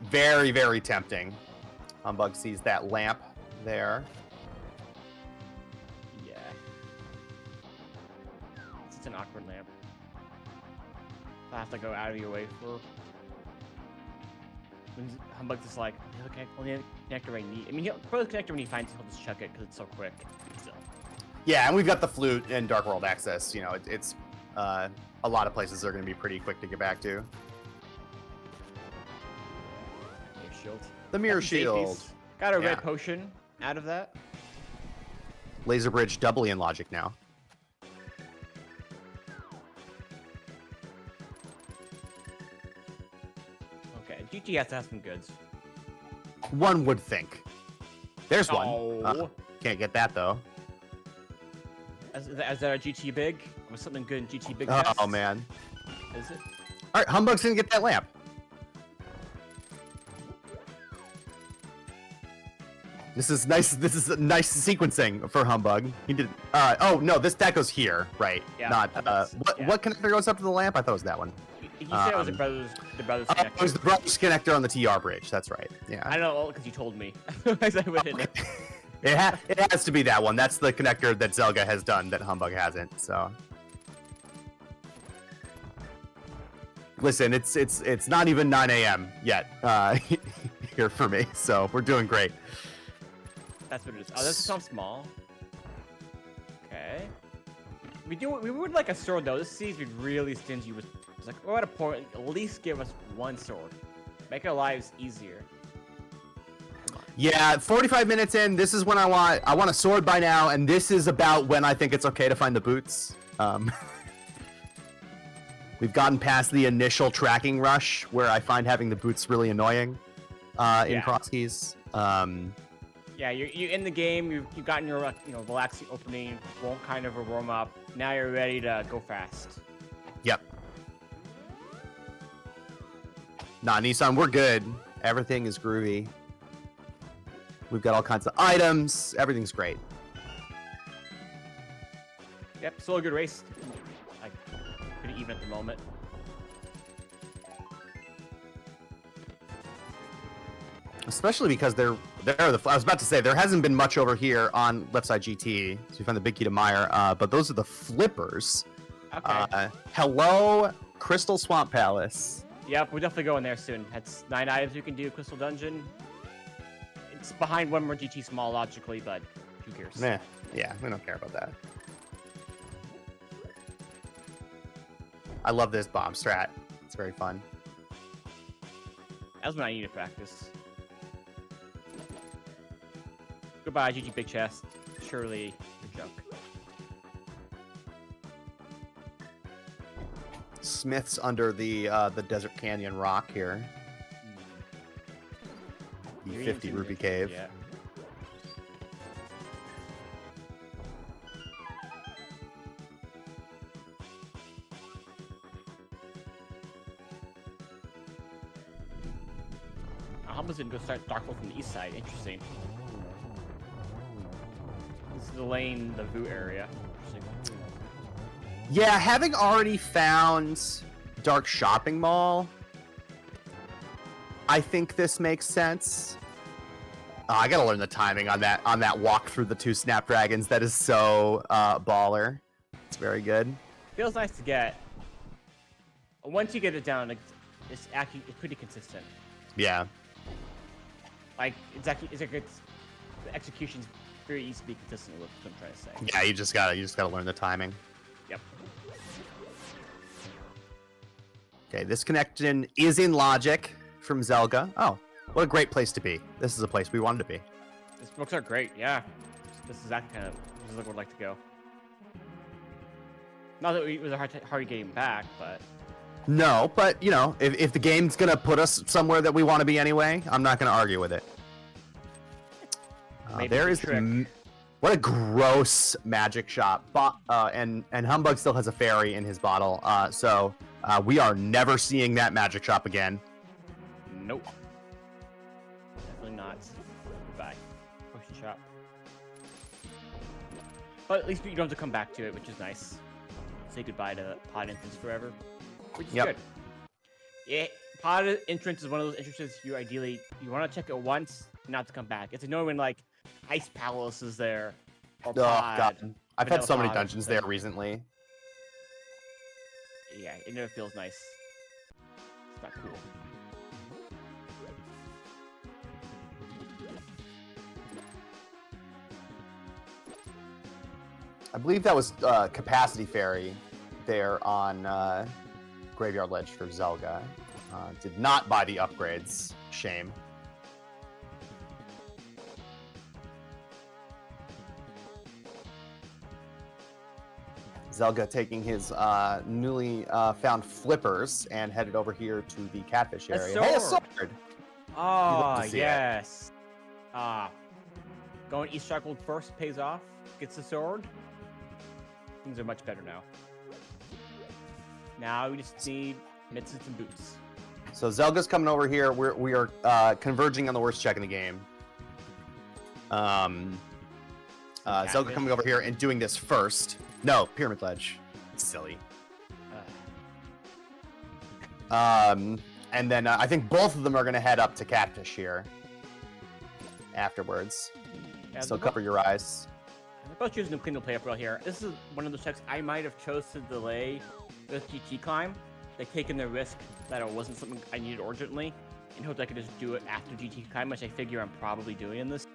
Very, very tempting. Humbugh sees that lamp there. Yeah. It's an awkward lamp. I have to go out of your way for. When Humbugh's just like, only the connector I need. I mean, he'll probably the connector when he finds it, he'll just chuck it because it's so quick. So. Yeah, and we've got the flute and Dark World access. You know, it's a lot of places are going to be pretty quick to get back to. Mirror shield. The mirror shield. Got a red potion out of that. Laser bridge doubly in logic now. Okay, GT has to have some goods. One would think. There's one. Oh. Can't get that though. Is that a GT big? Was something good in GT big? Oh man. Is it? All right, Humbugh's gonna get that lamp. This is nice. This is a nice sequencing for Humbugh. He did. Oh no, that goes here, right? Yeah. Not. What connector goes up to the lamp? I thought it was that one. He said it was the brothers connector. It was the brothers connector on the TR bridge. That's right. Yeah. I don't know because you told me. Otherwise I would hit it. It has to be that one. That's the connector that Zelga has done that Humbugh hasn't. So. Listen, it's not even 9 a.m. yet here for me, so we're doing great. That's what it is. Oh, this sounds small. Okay. We would like a sword though. This seems to be really stingy with. It's like we're at a point. At least give us one sword. Make our lives easier. Yeah, 45 minutes in. This is when I want a sword by now, and this is about when I think it's okay to find the boots. We've gotten past the initial tracking rush where I find having the boots really annoying in Crosskeys. Yeah, you're in the game. You've gotten your relaxing opening, won't kind of a warm up. Now you're ready to go fast. Yep. Nah, Nissan, we're good. Everything is groovy. We've got all kinds of items. Everything's great. Yep, still a good race. Like pretty even at the moment. Especially because I was about to say there hasn't been much over here on left side GT. So we found the big key to Mire, but those are the flippers. Okay. Hello, Crystal Swamp Palace. Yep, we're definitely going there soon. That's 9 items you can do. Crystal Dungeon. It's behind one more GT small logically, but who cares? Nah, yeah, we don't care about that. I love this bomb strat. It's very fun. That was when I needed practice. Goodbye, GG Big Chest. Surely a joke. Smith's under the Desert Canyon rock here. The 50 Rupee Cave. Yeah. Humbugh's gonna go start Darkfall from the east side. Interesting. This is the lane, the Vu area. Interesting. Yeah, having already found Dark Shopping Mall, I think this makes sense. Oh, I gotta learn the timing on that walk through the 2 Snapdragons. That is so baller. It's very good. Feels nice to get. Once you get it down, it's pretty consistent. Yeah. Like it's the execution's very easy to be consistent with what I'm trying to say. Yeah, you just gotta learn the timing. Yep. Okay, this connection is in logic from Zelga. Oh, what a great place to be. This is a place we wanted to be. These books are great, yeah. This is that kind of where I'd like to go. Not that it was a hard getting back, but No, but you know, if the game's gonna put us somewhere that we want to be anyway, I'm not gonna argue with it. There is what a gross magic shop. And Humbugh still has a fairy in his bottle. So we are never seeing that magic shop again. Nope. Definitely not. Goodbye. Potion shop. But at least you don't have to come back to it, which is nice. Say goodbye to pod entrance forever, which is good. Yeah, pod entrance is one of those entrances you want to check it once, not to come back. It's annoying when like Ice Palace is there. Or pod, God. I've had so many dungeons there recently. Yeah, it never feels nice. It's not cool. I believe that was Capacity Fairy there on Graveyard Ledge for Zelga. Did not buy the upgrades. Shame. Zelga taking his newly found flippers and headed over here to the catfish area. Hey, a sword! Oh, yes. Going East Struggled first pays off. Gets the sword. Things are much better now. Now we just need mitts and boots. So Zelga's coming over here. We are converging on the worst check in the game. Zelga coming over here and doing this first. No, Pyramid Ledge. It's silly. And then I think both of them are going to head up to Catfish here afterwards. Yeah, so cover your eyes. They're both choosing to clean the play up real here. This is one of the checks I might have chose to delay the GT climb. They've taken the risk that it wasn't something I needed urgently and hoped I could just do it after GT climb, which I figure I'm probably doing in this.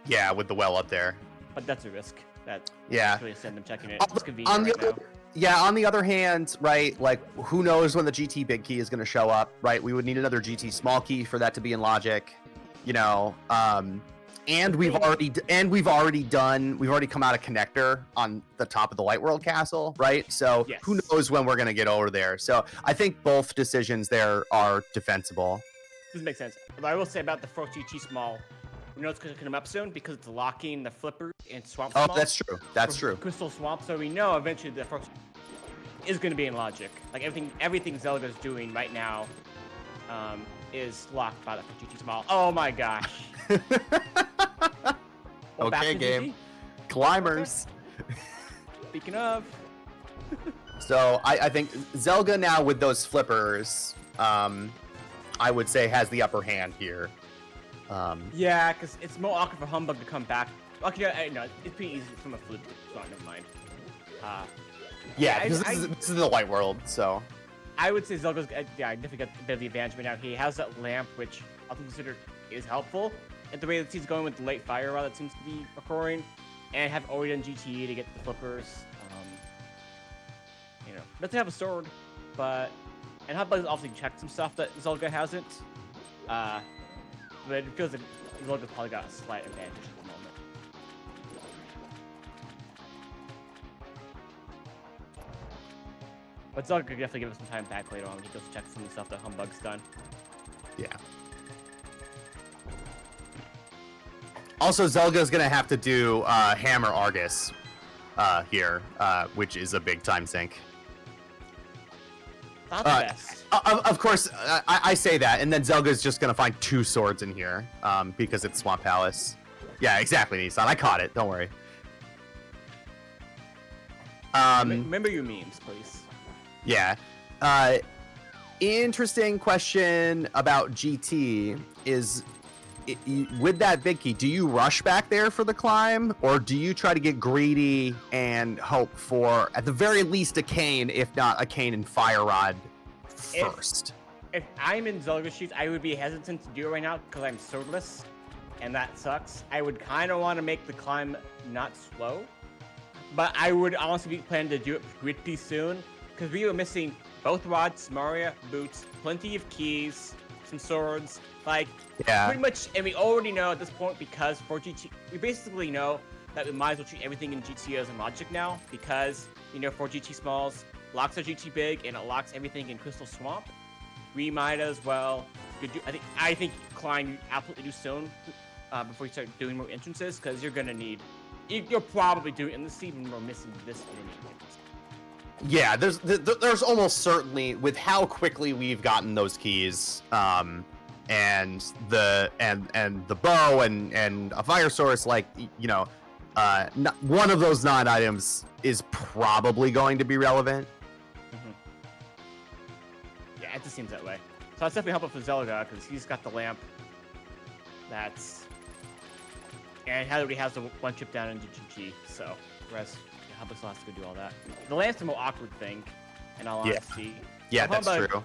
Yeah, with the well up there. But that's a risk. That really send them checking it. It's convenient right now. Yeah, on the other hand, right, like, who knows when the GT big key is going to show up, right? We would need another GT small key for that to be in logic, you know. And we've already come out of connector on the top of the Light World Castle, right? So who knows when we're going to get over there. So I think both decisions there are defensible. This makes sense. But I will say about the first GT small, we know it's going to come up soon because it's locking the flippers and swamp. Oh, that's true. That's true. Crystal swamp. So we know eventually the first is going to be in logic. Like everything Zelda's doing right now is locked by the GT small. Oh my gosh. Okay, game. GT? Climbers. Speaking of. So I think Zelga now with those flippers, I would say has the upper hand here. Yeah, because it's more awkward for Humbugh to come back. Okay, no, it's pretty easy from a flip. So never mind. Yeah, because this is the Light World, so. I would say Zelga's definitely got a bit of the advantage right now. He has that lamp, which I think considered is helpful. And the way that he's going with the late fire rod that seems to be occurring, and have already done GT to get the flippers. You know, doesn't have a sword, but and Humbugh obviously checked some stuff that Zelga hasn't. But it feels like Zelga's probably got a slight advantage at the moment. But Zelga could definitely give us some time back later on when he goes check some of the stuff that Humbugh's done. Yeah. Also, Zelga's gonna have to do Hammer Argus here, which is a big time sink. Not the best. Of course, I say that, and then Zelga's just gonna find 2 swords in here because it's Swamp Palace. Yeah, exactly, Nissan. I caught it. Don't worry. Remember your memes, please. Yeah. Interesting question about GT is, with that big key, do you rush back there for the climb, or do you try to get greedy and hope for, at the very least, a cane, if not a cane and fire rod first? If I'm in Zelda shoes, I would be hesitant to do it right now because I'm swordless, and that sucks. I would kind of want to make the climb not slow, but I would honestly be planning to do it pretty soon because we were missing both rods, Maria, boots, plenty of keys, some swords, like pretty much, and we already know at this point because for GT, we basically know that we might as well treat everything in GT as a logic now because for GT Smalls, locks are GT Big, and it locks everything in Crystal Swamp. We might as well do. I think Klein, you absolutely do soon before you start doing more entrances because you're gonna need. You're probably doing, and this even we're missing this many entrances. Yeah, there's almost certainly, with how quickly we've gotten those keys, and the bow and a fire source, like one of those 9 items is probably going to be relevant. Yeah, it just seems that way. So that's definitely helpful for Zelda because he's got the lamp. And he already has the one chip down into GG, so whereas Humbugh still has to go do all that. The lamp's the more awkward thing, in all honesty. Yeah, that's true.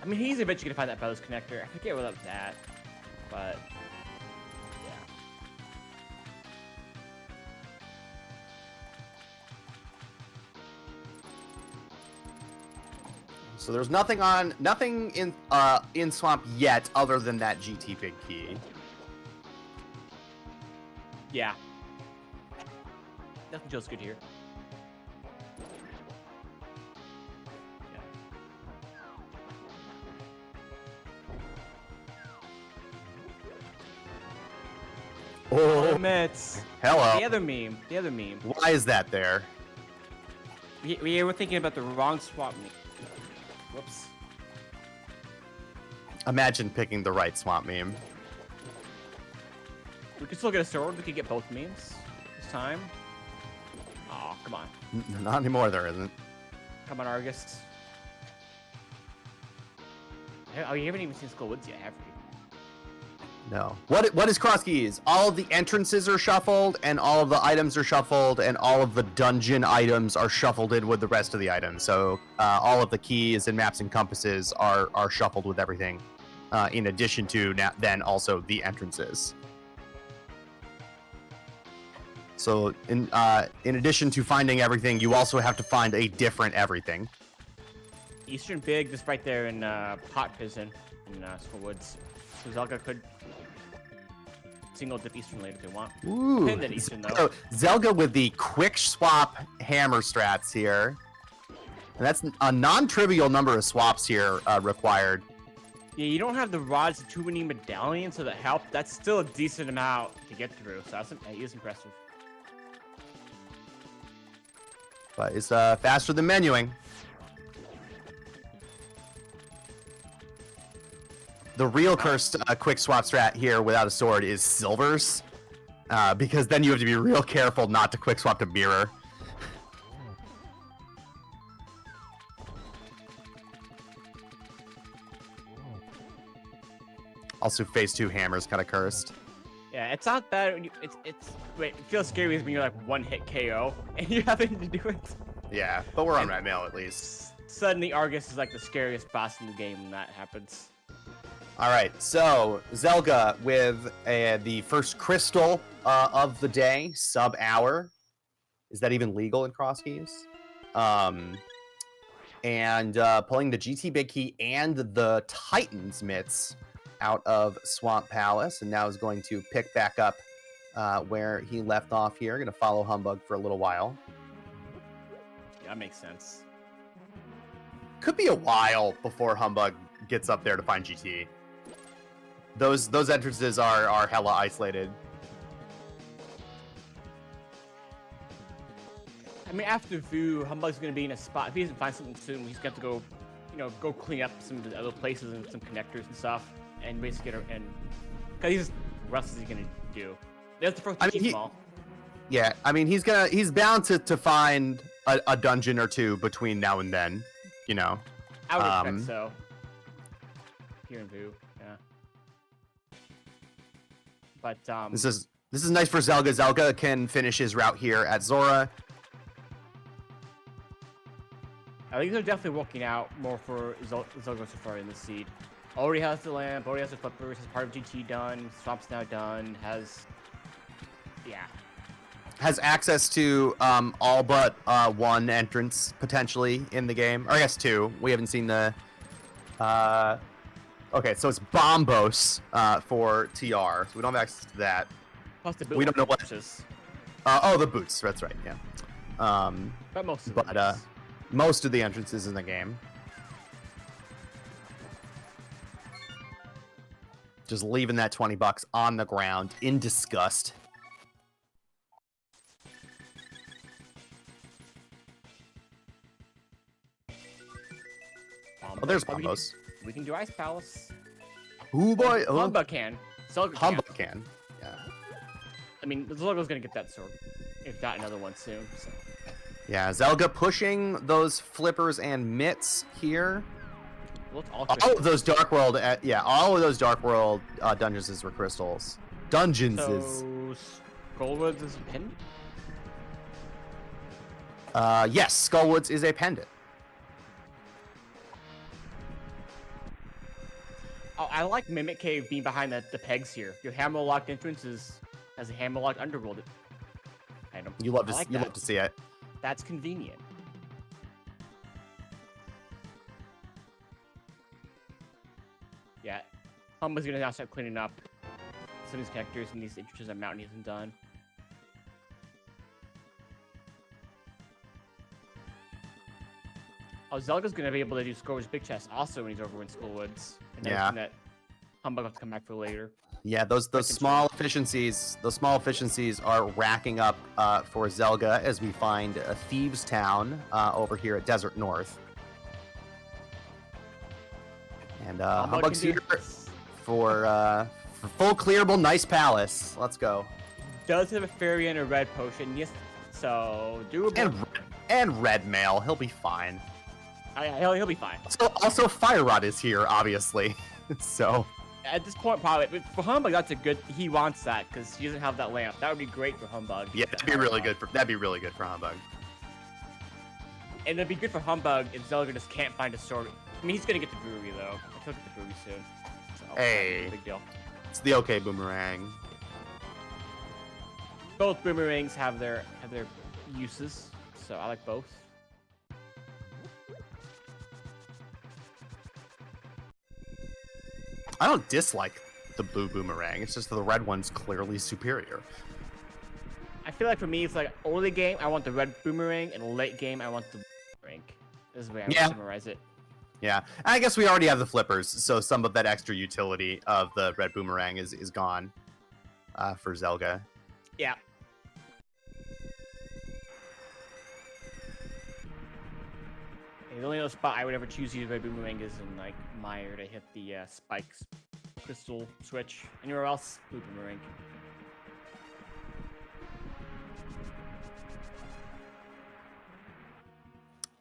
I mean, he's eventually gonna find that Bose connector. I forget what that was at, but yeah. So there's nothing in Swamp yet other than that GT big key. Yeah. Nothing feels good here. Oh, Mets. Hello. The other meme. Why is that there? We were thinking about the wrong swap meme. Whoops. Imagine picking the right swamp meme. We could still get a sword. We could get both memes this time. Oh, come on. Not anymore, there isn't. Come on, Argus. Oh, you haven't even seen Skull Woods yet, have you? No. What is Crosskeys? All of the entrances are shuffled, and all of the items are shuffled, and all of the dungeon items are shuffled in with the rest of the items. So all of the keys and maps and compasses are shuffled with everything, in addition to then also the entrances. So in addition to finding everything, you also have to find a different everything. Eastern Big, just right there in Pot Prison in Skull Woods. So Zelga could single dip Eastern later if they want. Ooh, Pinned at Eastern though. Zelga with the quick swap hammer strats here. And that's a non-trivial number of swaps here required. Yeah, you don't have the rods to too many medallions, so that help. That's still a decent amount to get through. So it is impressive. But it's faster than menuing. The real cursed quick swap strat here without a sword is silvers, because then you have to be real careful not to quick swap to mirror. Also, phase 2 hammer's kind of cursed. Yeah, it's not bad when it feels scary when you're like one hit KO and you're having to do it. Yeah, but we're on red mail at least. Suddenly Argus is like the scariest boss in the game when that happens. All right, so Zelga with the first crystal of the day, sub-hour. Is that even legal in Crosskeys? And pulling the GT Big Key and the Titan's Mitts out of Swamp Palace, and now is going to pick back up where he left off here. Going to follow Humbugh for a little while. Yeah, that makes sense. Could be a while before Humbugh gets up there to find GT. Those entrances are hella isolated. I mean, after Vu, Humbugh's gonna be in a spot. If he doesn't find something soon, he's got to go, go clean up some of the other places and some connectors and stuff, and basically because what else is he gonna do? There's the first small. Yeah, I mean he's bound to find a dungeon or two between now and then, I would expect so. here in Vu. Yeah. But This is nice for Zelga. Zelga can finish his route here at Zora. I think they're definitely working out more for Zelga so far in the seed. Already has the lamp, already has the flippers, has part of GT done, Swamp's now done, has access to all but one entrance potentially in the game, or I guess two. We haven't seen the. Okay, so it's Bombos for TR, so we don't have access to that. Plus the boot we don't know what. Oh, the boots. That's right. Yeah. But most of most of the entrances in the game. Just leaving that $20 on the ground in disgust. Oh, there's Bombos. We can do Ice Palace. Ooh, boy. Humbugh can. Humbugh can. Yeah. I mean, Zelga's gonna get that sword. If not another one soon. So. Yeah, Zelga pushing those flippers and mitts here. All of those Dark World, all of those Dark World dungeons were crystals. Dungeons is. So, Skullwoods is a pendant? Yes, Skullwoods is a pendant. Oh, I like Mimic Cave being behind the pegs here. Your hammer-locked entrance has a hammer-locked underworld item. You love to see it. That's convenient. Yeah, Humbugh's gonna now start cleaning up some of these connectors and these entrances that Mountain hasn't done. Oh, Zelga's gonna be able to do Scourge's Big Chest also when he's over in Skullwoods. And that Humbugh will have to come back for later. Yeah, those small efficiencies, are racking up for Zelga as we find a Thieves Town over here at Desert North. And Humbugh's here for full clearable, nice palace. Let's go. Does have a fairy and a red potion, yes. So doable. And red mail, he'll be fine. He'll be fine. Also, Fire Rod is here, obviously. So at this point, probably for Humbugh, that's a good. He wants that because he doesn't have that lamp. That would be great for Humbugh. Yeah, that'd be really good for Humbugh. And it'd be good for Humbugh if Zelga just can't find a sword. I mean, he's gonna get the brewery though. He'll get the brewery soon. So, hey, big deal. It's the OK boomerang. Both boomerangs have their uses, so I like both. I don't dislike the blue boomerang. It's just the red one's clearly superior. I feel like for me, it's like early game, I want the red boomerang, and late game, I want the boomerang. This is the way I would summarize it. Yeah, I guess we already have the flippers, so some of that extra utility of the red boomerang is gone for Zelga. Yeah. The only other spot I would ever choose to use red boomerang is in like Mire to hit the spikes, crystal switch. Anywhere else, blue boomerang.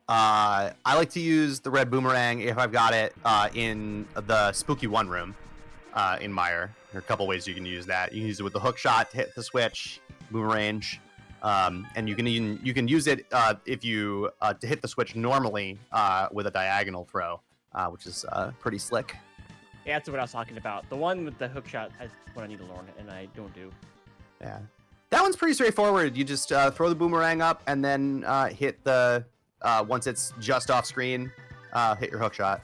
I like to use the red boomerang if I've got it in the Spooky One room in Mire. There are a couple ways you can use that. You can use it with the hook shot to hit the switch, boomerang, and you can use it if you to hit the switch normally with a diagonal throw, which is pretty slick. Yeah, that's what I was talking about. The one with the hook shot is what I need to learn, and I don't do. Yeah, that one's pretty straightforward. You just throw the boomerang up and then hit the. Once it's just off screen, hit your hook shot.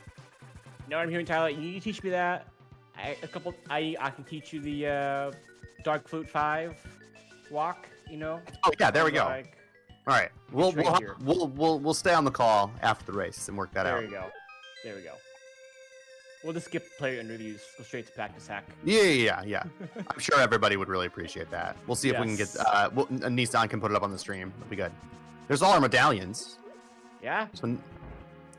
You know what I'm hearing, Tyler? You need to teach me that. I can teach you the Dark Flute 5 walk. You know? Oh yeah, there we go. Like, all right, we'll stay on the call after the race and work that out. There we go. We'll just skip player interviews, go straight to practice hack. Yeah. I'm sure everybody would really appreciate that. We'll see if we can get. Nissan can put it up on the stream. It'll be good. There's all our medallions. Yeah. And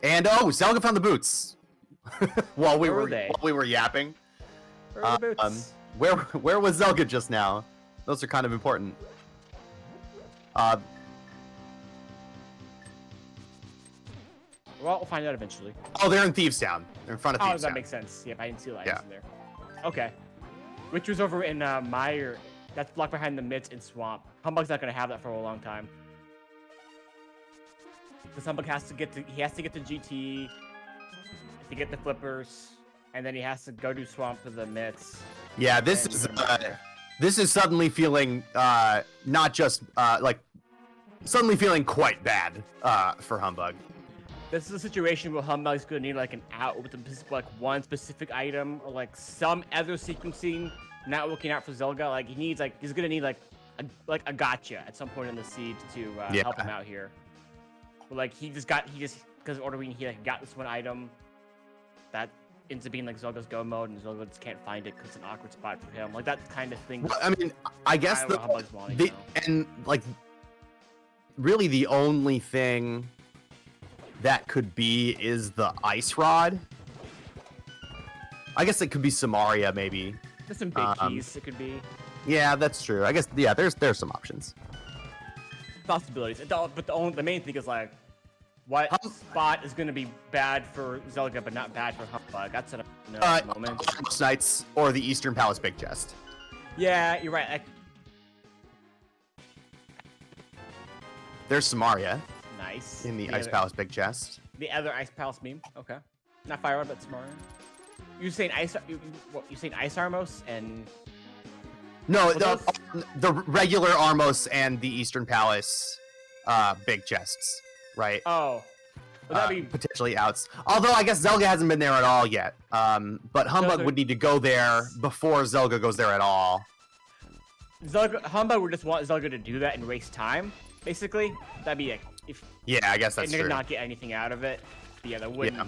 Zelga found the boots while we were yapping. Where are the boots? Where was Zelga just now? Those are kind of important. Well, we'll find out eventually. Oh, they're in Thieves Town. They're in front of Oh, Thieves' that Town. makes sense. Yep, I didn't see the items in there. Okay. Which was over in Meyer. That's blocked behind the Mitts and Swamp. Humbugh's not gonna have that for a long time. Because Humbugh has to get to GT to get the flippers, and then he has to go to Swamp for the Mitts. Yeah, this is suddenly feeling not just like suddenly feeling quite bad for Humbugh. This is a situation where Humbugh's gonna need like an out with like one specific item or like some other sequencing not working out for Zelga. Like he's gonna need like a gotcha at some point in the seed to help him out here. But like he just because of ordering he like got this one item that ends up being like Zelga's go mode and Zelga just can't find it because it's an awkward spot for him. Like that kind of thing. Well, I mean, I guess really the only thing that could be is the ice rod. I guess it could be Samaria maybe. There's some big keys it could be. Yeah, that's true. I guess there's some options. Possibilities. But the main thing is like what spot is going to be bad for Zelga but not bad for Humbugh? That's at the moment. Knights or the Eastern Palace Big Chest. Yeah, you're right. There's Samaria. Nice. In the Ice Palace Big Chest. The other Ice Palace meme. Okay. Not Fire Rod, but Samaria. You saying Ice? You saying Ice Armos and? No, the regular Armos and the Eastern Palace Big Chests, right? Oh. Would that be potentially outs? Although I guess Zelga hasn't been there at all yet. But Humbugh would need to go there before Zelga goes there at all. Humbugh would just want Zelga to do that and waste time, basically. That'd be like yeah, I guess that's true. Not get anything out of it. But yeah, that wouldn't. Yeah.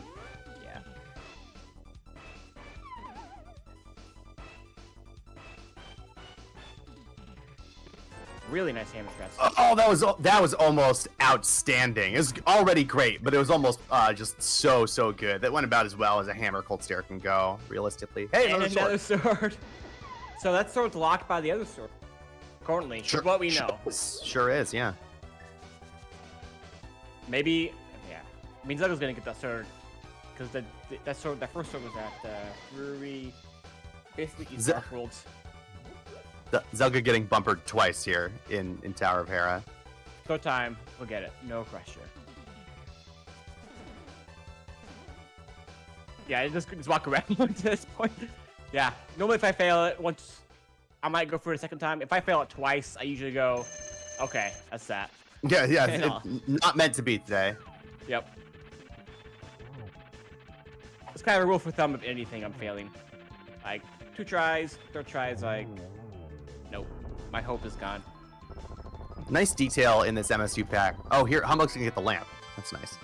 Really nice hammer thrust. Oh, that was almost outstanding. It was already great, but it was almost just so good. That went about as well as a hammer cold stare can go, realistically. Hey, another sword. So that sword's locked by the other sword. Currently, sure, what we know. Sure is, yeah. Maybe, yeah. I mean, Zelga's gonna get that sword because that first sword was at Brewery, basically East Dark Worlds. Zelga getting bumpered twice here in Tower of Hera. Go time, we'll get it. No pressure. Yeah, just walk around at this point. Yeah, normally if I fail it once, I might go for it a second time. If I fail it twice, I usually go, okay, that's that. Yeah, it's not meant to be today. Yep. It's kind of a rule for thumb of anything I'm failing. Like, 2 tries, 3rd try is like, nope, my hope is gone. Nice detail in this MSU pack. Oh, here, Humbugh's gonna get the lamp. That's nice.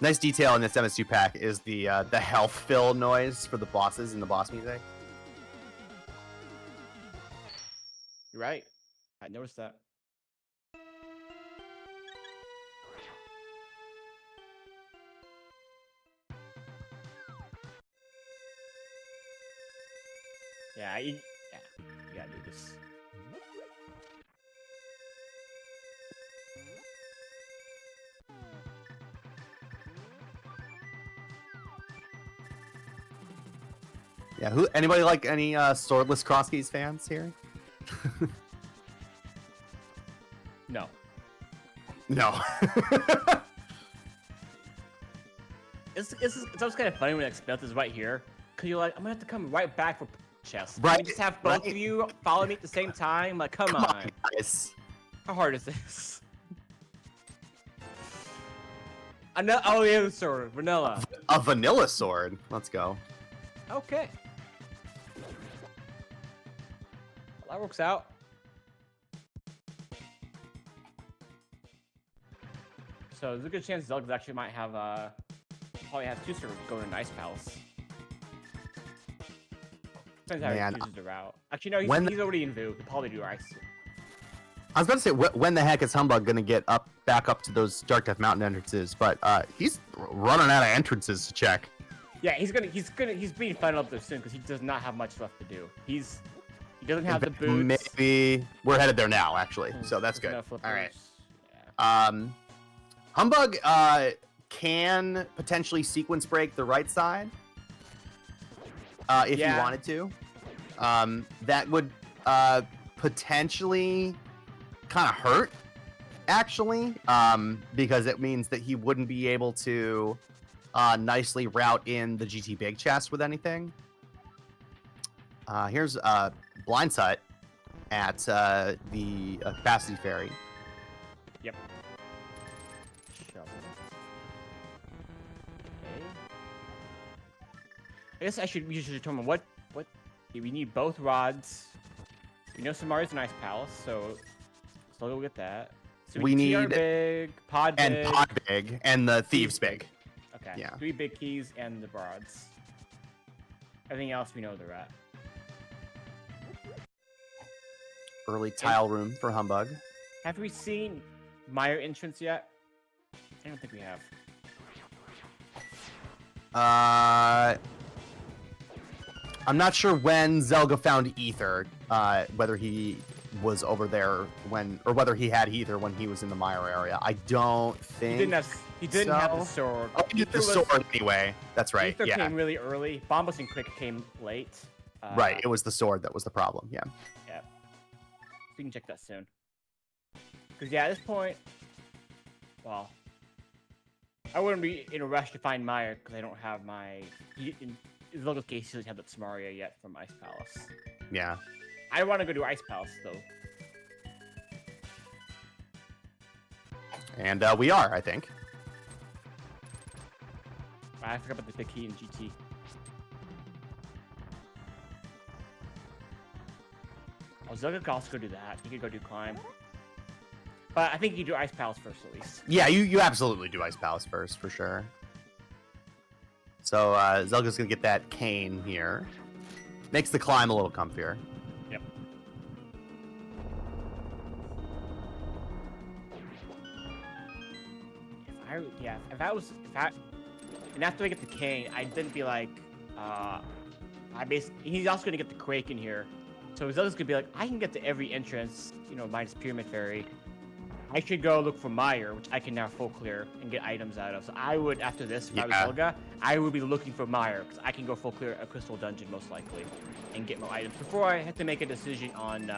Nice detail in this MSU pack is the health fill noise for the bosses in the boss music. You're right. I noticed that. Yeah, you gotta do this. Yeah, anybody like any swordless Crosskeys fans here? No. No. It's always kind of funny when I expect this right here, cause you're like, I'm gonna have to come right back for chest. Right. You just have both of you follow me at the same time. Like, come on. Guys. How hard is this? Oh, the other sword, vanilla. A vanilla sword. Let's go. Okay. Well, that works out. So there's a good chance Zelga actually might have probably has 2 swords going to Ice Palace. Depends how he chooses the route. Actually, no, he's already in Vu. He'll probably do Ice. I was about to say, when the heck is Humbugh gonna get back up to those Dark Death Mountain entrances? But he's running out of entrances to check. Yeah, he's being final up there soon because he does not have much left to do. He doesn't have the boots. Maybe we're headed there now, actually. So that's good. All right. Yeah. Humbugh can potentially sequence break the right side if you wanted to. That would potentially kind of hurt, actually, because it means that he wouldn't be able to nicely route in the GT Big Chest with anything. Here's Blind Sight at the Capacity Ferry. Yep. Shovel. Okay. I guess we should determine what we need both rods. We know Samari's an ice palace, so we'll go get that. So we need big, pod big, and pod big, and the thieves big. Okay. Yeah. 3 big keys and the rods. Everything else we know they're at. Early tile room for Humbugh. Have we seen Meyer entrance yet? I don't think we have. I'm not sure when Zelga found Ether, whether he was over there or whether he had Ether when he was in the Meyer area. I don't think he didn't have the sword. Oh, he did the sword anyway. That's right. Ether came really early. Bombus and Quick came late. Right. It was the sword that was the problem. Yeah. Yeah. We can check that soon. Because at this point, well, I wouldn't be in a rush to find Meyer because I don't have my. In Zelga's case, he doesn't have that Samaria yet from Ice Palace. Yeah. I want to go to Ice Palace though. And we are, I think. I forgot about the big key in GT. Oh, Zelga could also go do that. He could go do climb. But I think you do Ice Palace first, at least. Yeah, you absolutely do Ice Palace first, for sure. So Zelga's going to get that cane here. Makes the climb a little comfier. Yep. And after I get the cane, I'd then be like, he's also going to get the Quake in here. So Zelda's going to be like, I can get to every entrance, minus Pyramid Fairy. I should go look for Meyer, which I can now full clear and get items out of. So I would, after this, if I was Zelga, I would be looking for Meyer, because I can go full clear a Crystal Dungeon, most likely, and get more items before I have to make a decision on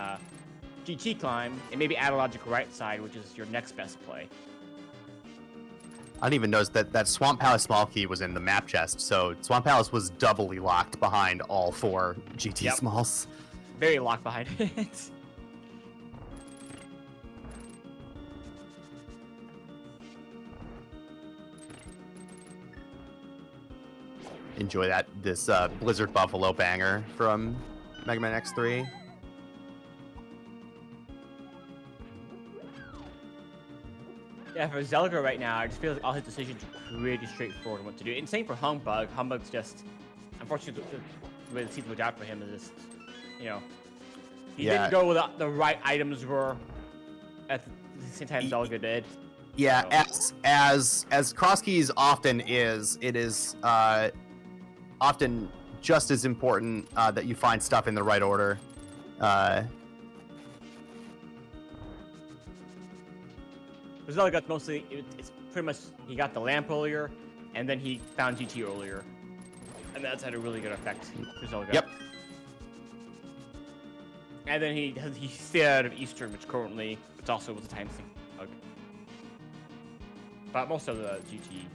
GT Climb, and maybe add a logic right side, which is your next best play. I didn't even notice that Swamp Palace small key was in the map chest, so Swamp Palace was doubly locked behind all 4 GT smalls. Very locked behind it. Enjoy this Blizzard Buffalo banger from Mega Man X3. Yeah, for Zelga right now, I just feel like all his decisions are pretty straightforward on what to do. And same for Humbugh. Humbugh's just, unfortunately, the way the season worked out for him is just, he didn't go where the right items were at the same time Zelga did. Yeah, so. as Crosskeys often is, it is often just as important that you find stuff in the right order. Zelga mostly, it's pretty much, he got the lamp earlier, and then he found GT earlier. And that's had a really good effect for Zelga. Yep. And then he stayed out of Eastern, which currently, it's also was a time sync bug. But most of the GT time sync.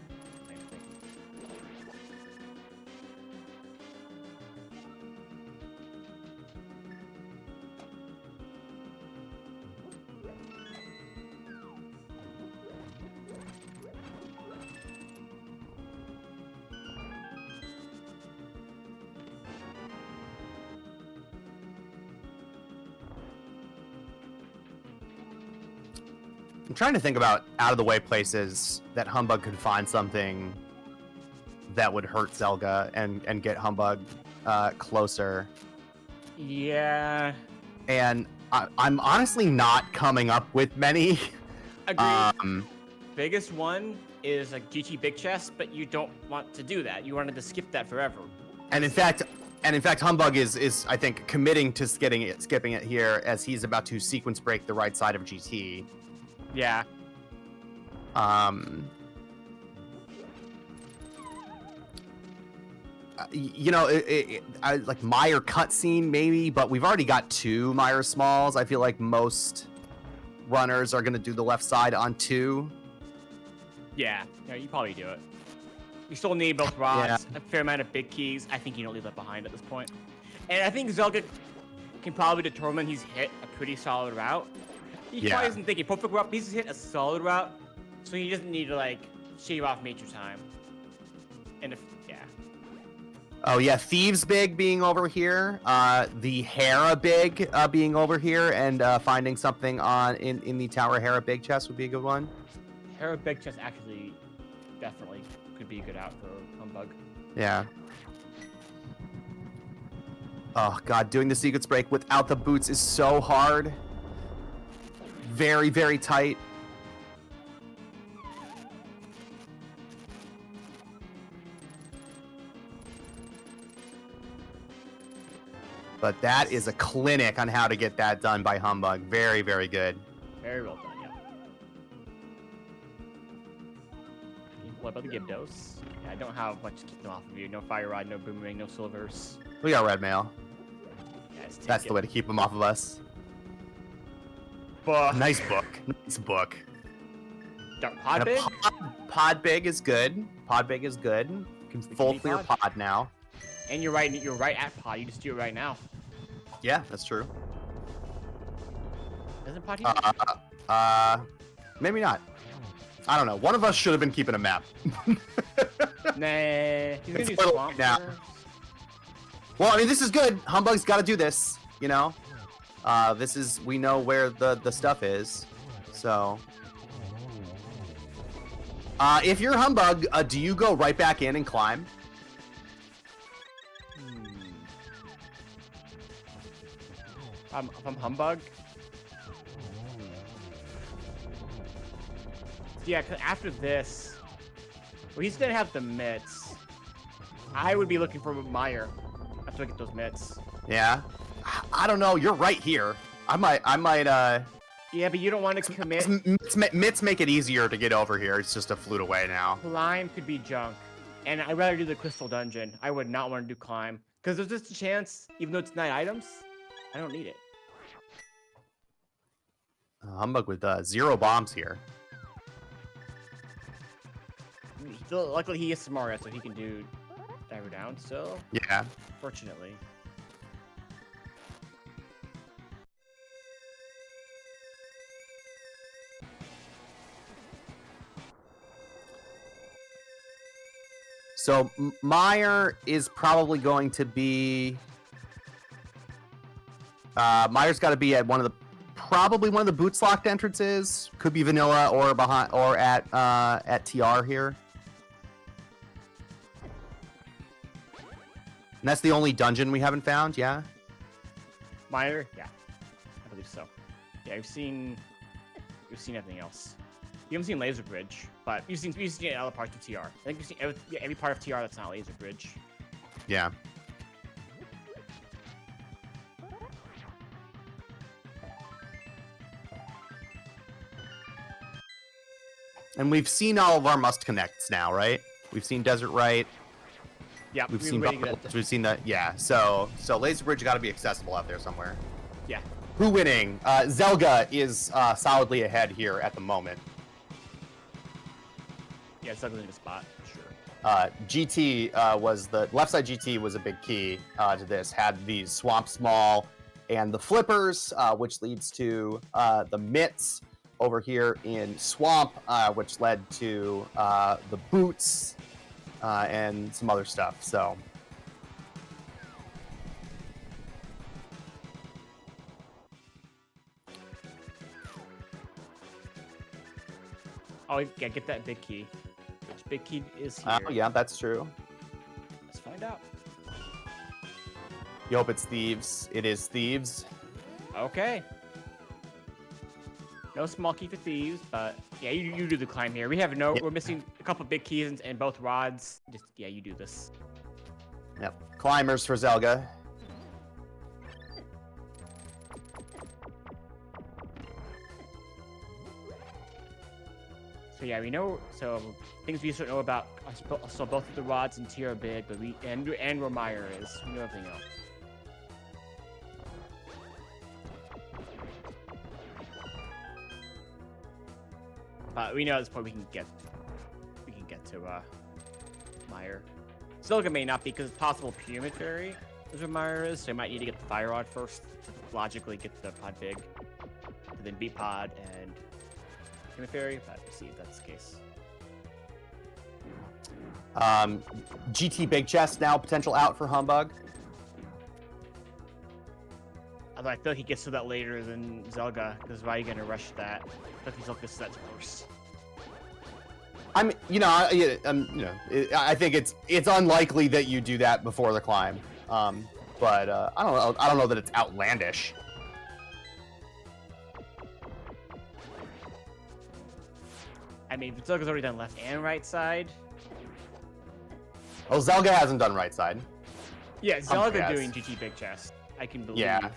I'm trying to think about out-of-the-way places that Humbugh could find something that would hurt Zelga and get Humbugh closer. Yeah. And I'm honestly not coming up with many. Agreed. Biggest one is a GT Big Chest, but you don't want to do that. You wanted to skip that forever. And in fact, Humbugh is I think committing to skipping it here as he's about to sequence break the right side of GT. Yeah. you know, like Meyer cutscene maybe, but we've already got 2 Meyer Smalls. I feel like most runners are going to do the left side on 2. Yeah, you probably do it. You still need both rods, a fair amount of big keys. I think you don't leave that behind at this point. And I think Zelga can probably determine he's hit a pretty solid route. He probably isn't thinking perfect route, but he's hit a solid route, so he doesn't need to like shave off major time. And Oh yeah, Thieves Big being over here, the Hera Big being over here, and finding something in the Tower Hera Big chest would be a good one. Hera Big chest actually definitely could be a good out for Humbugh. Yeah. Oh god, doing the Secrets Break without the boots is so hard. Very, very tight. But that is a clinic on how to get that done by Humbugh. Very, very good. Very well done, yeah. What about the Gibdos? Yeah, I don't have much to keep them off of you. No Fire Rod, no Boomerang, no Silvers. We got Red Mail. Yeah, that's the way to keep them off of us. Book. Nice book. Nice book. Pod Big? Pod Big is good. Pod Big is good. You can full clear pod now. And you're right at pod. You just do it right now. Yeah, that's true. Doesn't pod maybe not. I don't know. One of us should have been keeping a map. Nah, he's gonna do swamp now. Well, I mean, this is good. Humbugh's got to do this. You know, we know where the stuff is. So, if you're Humbugh, do you go right back in and climb? If I'm Humbugh. Yeah, cause after this, well, he's gonna have the mitts. I would be looking for Meyer after I get those mitts. Yeah, I don't know. You're right here. I might. Yeah, but you don't want to commit. Mitts make it easier to get over here. It's just a flute away now. Climb could be junk, and I'd rather do the Crystal Dungeon. I would not want to do climb because there's just a chance, even though it's 9 items, I don't need it. Humbugh with 0 bombs here. Luckily, he is Samaria, so he can do diver down still. Yeah. Fortunately. So Meyer is probably going to be. Meyer's got to be at probably one of the boots locked entrances. Could be vanilla or behind or at TR here. And that's the only dungeon we haven't found, yeah? Meyer? Yeah. I believe so. Yeah, we've seen everything else. You haven't seen Laser Bridge, but you've seen other parts of TR. I think you've seen every part of TR that's not Laser Bridge. Yeah. And we've seen all of our must connects now, right? We've seen Desert Right. Yeah, we've seen that. Yeah, so Laser Bridge got to be accessible out there somewhere. Yeah. Who winning? Zelga is solidly ahead here at the moment. Yeah, Zelga's in a spot for sure. GT was the left side. GT was a big key to this. Had the Swamp Small and the Flippers, which leads to the Mitts over here in Swamp, which led to the Boots. And some other stuff, so. Oh, yeah, get that big key. Which big key is here? Yeah, that's true. Let's find out. You hope it's Thieves. It is Thieves. Okay. No small key for Thieves, but yeah, you do the climb here. We're missing a couple big keys and both rods. Just, yeah, you do this. Yep. Climbers for Zelga. So yeah, we know. So things we should know about. So both of the rods and T are big, but and where Meyer is. We know everything else. But we know at this point we can get to Meyer. Zelga may not be because it's possible Pyramid Fairy is where Meyer is, so we might need to get the Fire Rod first to logically get the Pod Big, and then beat Pod and Pyramid Fairy. But we'll see if that's the case. GT Big Chest now potential out for Humbugh. Although I feel like he gets to that later than Zelga, because why are you gonna rush that? I think Zelga gets to that first. I think it's unlikely that you do that before the climb. But I don't know that it's outlandish. I mean, Zelga's already done left and right side. Well, Zelga hasn't done right side. Yeah, Zelga doing GT Big Chest. I can believe. Yeah.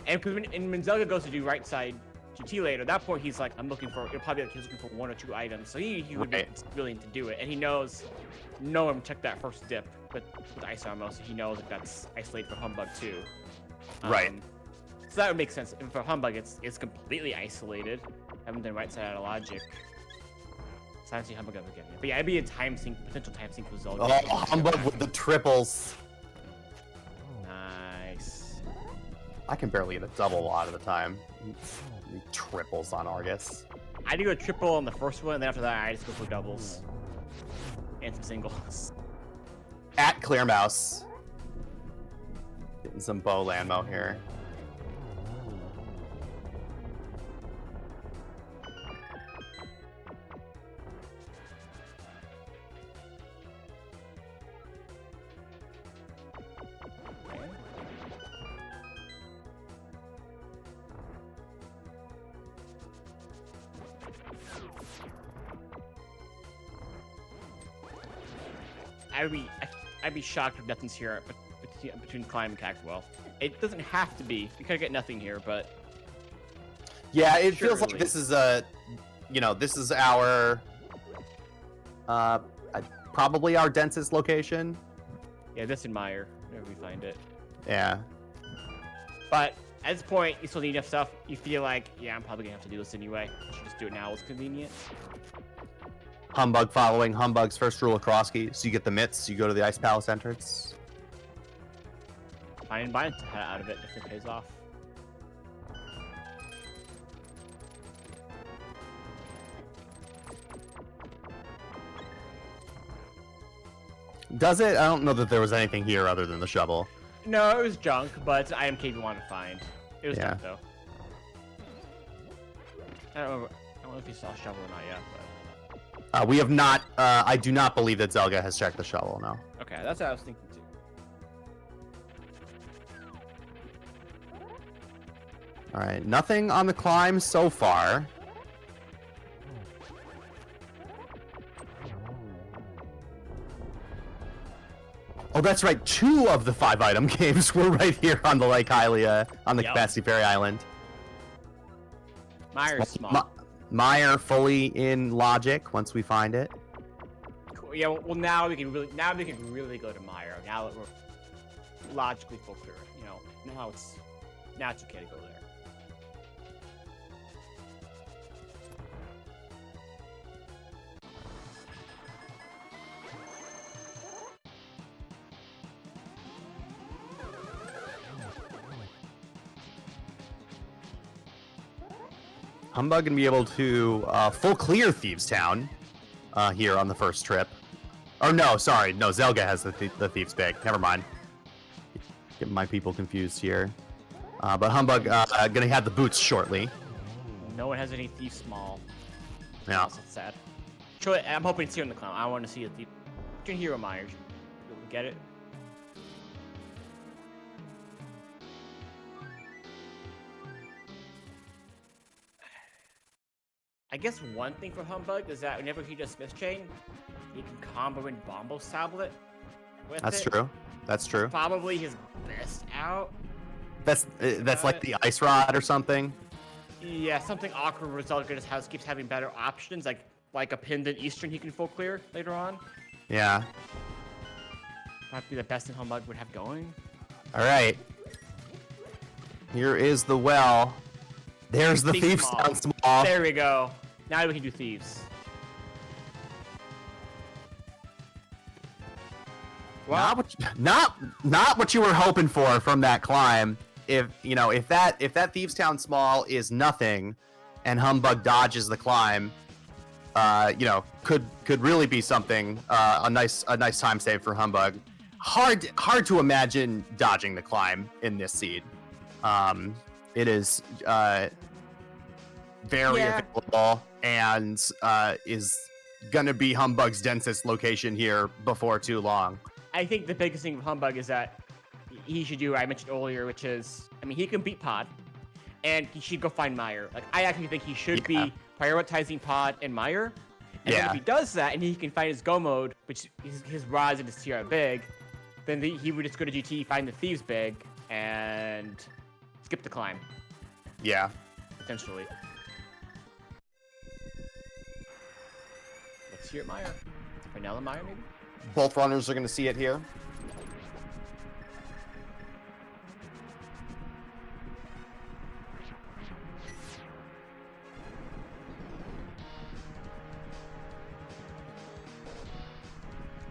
And when Zelga goes to do right side GT later, at that point he's like, I'm looking for. He'll probably like he's looking for 1 or 2 items, so he would be willing to do it, and he knows. No one checked that first dip with Ice Armor, so he knows if that's isolated for Humbugh too. Right. So that would make sense. And for Humbugh, it's completely isolated. Haven't done right side out of logic. So I don't see Humbugh ever getting it. But yeah, it'd be a potential time sink for Zelga. Oh, Humbugh with the triples. Nice. I can barely get a double a lot of the time. Triples on Argus. I do a triple on the first one, and then after that, I just go for doubles. And some singles. At Clear Mouse. Getting some bow landmo here. I'd be shocked if nothing's here between Climb and Cactuel. It doesn't have to be. We could get nothing here, but yeah, it feels like this is this is our probably our densest location. Yeah, this and Meyer, whenever we find it. Yeah. But at this point, you still need enough stuff. You feel like, yeah, I'm probably gonna have to do this anyway. I should just do it now. It's convenient. Humbugh following Humbugh's first rule of Crosskeys. So you get the mitts, you go to the Ice Palace entrance. Fine to head out of it if it pays off. Does it? I don't know that there was anything here other than the shovel. No, it was junk, but it's an item cave you want to find. It was junk, though. I don't know if you saw a shovel or not yet, but... we have not, I do not believe that Zelga has checked the shovel, no. Okay, that's what I was thinking too. Alright, nothing on the climb so far. Oh, that's right, 2 of the 5 item caves were right here on the Lake Hylia, on the Capacity Ferry Island. Meyer's small. Meyer fully in logic once we find it. Cool. Yeah, well now we can really go to Meyer. Now that we're logically full clear. Now it's okay to go there. Humbugh gonna be able to full clear Thieves Town here on the first trip. Or no, sorry, no, Zelga has the Thieves Big. Never mind. Getting my people confused here. But Humbugh gonna have the boots shortly. No one has any Thief Small. Yeah. That's sad. I'm hoping it's here in the clown. I want to see a Thief. You can Hero Myers. You'll get it. I guess one thing for Humbugh is that whenever he does Smith Chain, he can combo in Bombo's Tablet with That's true. That's true. Probably his best out. That's like the Ice Rod or something. Yeah, something awkward where Zelgadissan keeps having better options. Like like a pendant Eastern he can full clear later on. Yeah. Probably the best that Humbugh would have going. All right. Here is the well. There's the Thieves Town Small. There we go. Now we can do Thieves. Wow. Not what you were hoping for from that climb. If that Thieves Town Small is nothing, and Humbugh dodges the climb, could really be something. A nice time save for Humbugh. Hard to imagine dodging the climb in this seed. It is very available and is gonna be Humbugh's densest location here before too long. I think the biggest thing with Humbugh is that he should do what I mentioned earlier, which is, he can beat Pod, and he should go find Meyer. Like, I actually think he should be prioritizing Pod and Meyer. And then if he does that, and he can find his Go mode, which is his Rise and his TR big, then he would just go to GT, find the Thieves big, and skip the climb. Yeah. Potentially. Let's hear it, Meyer. Vanilla Meyer, maybe? Both runners are going to see it here.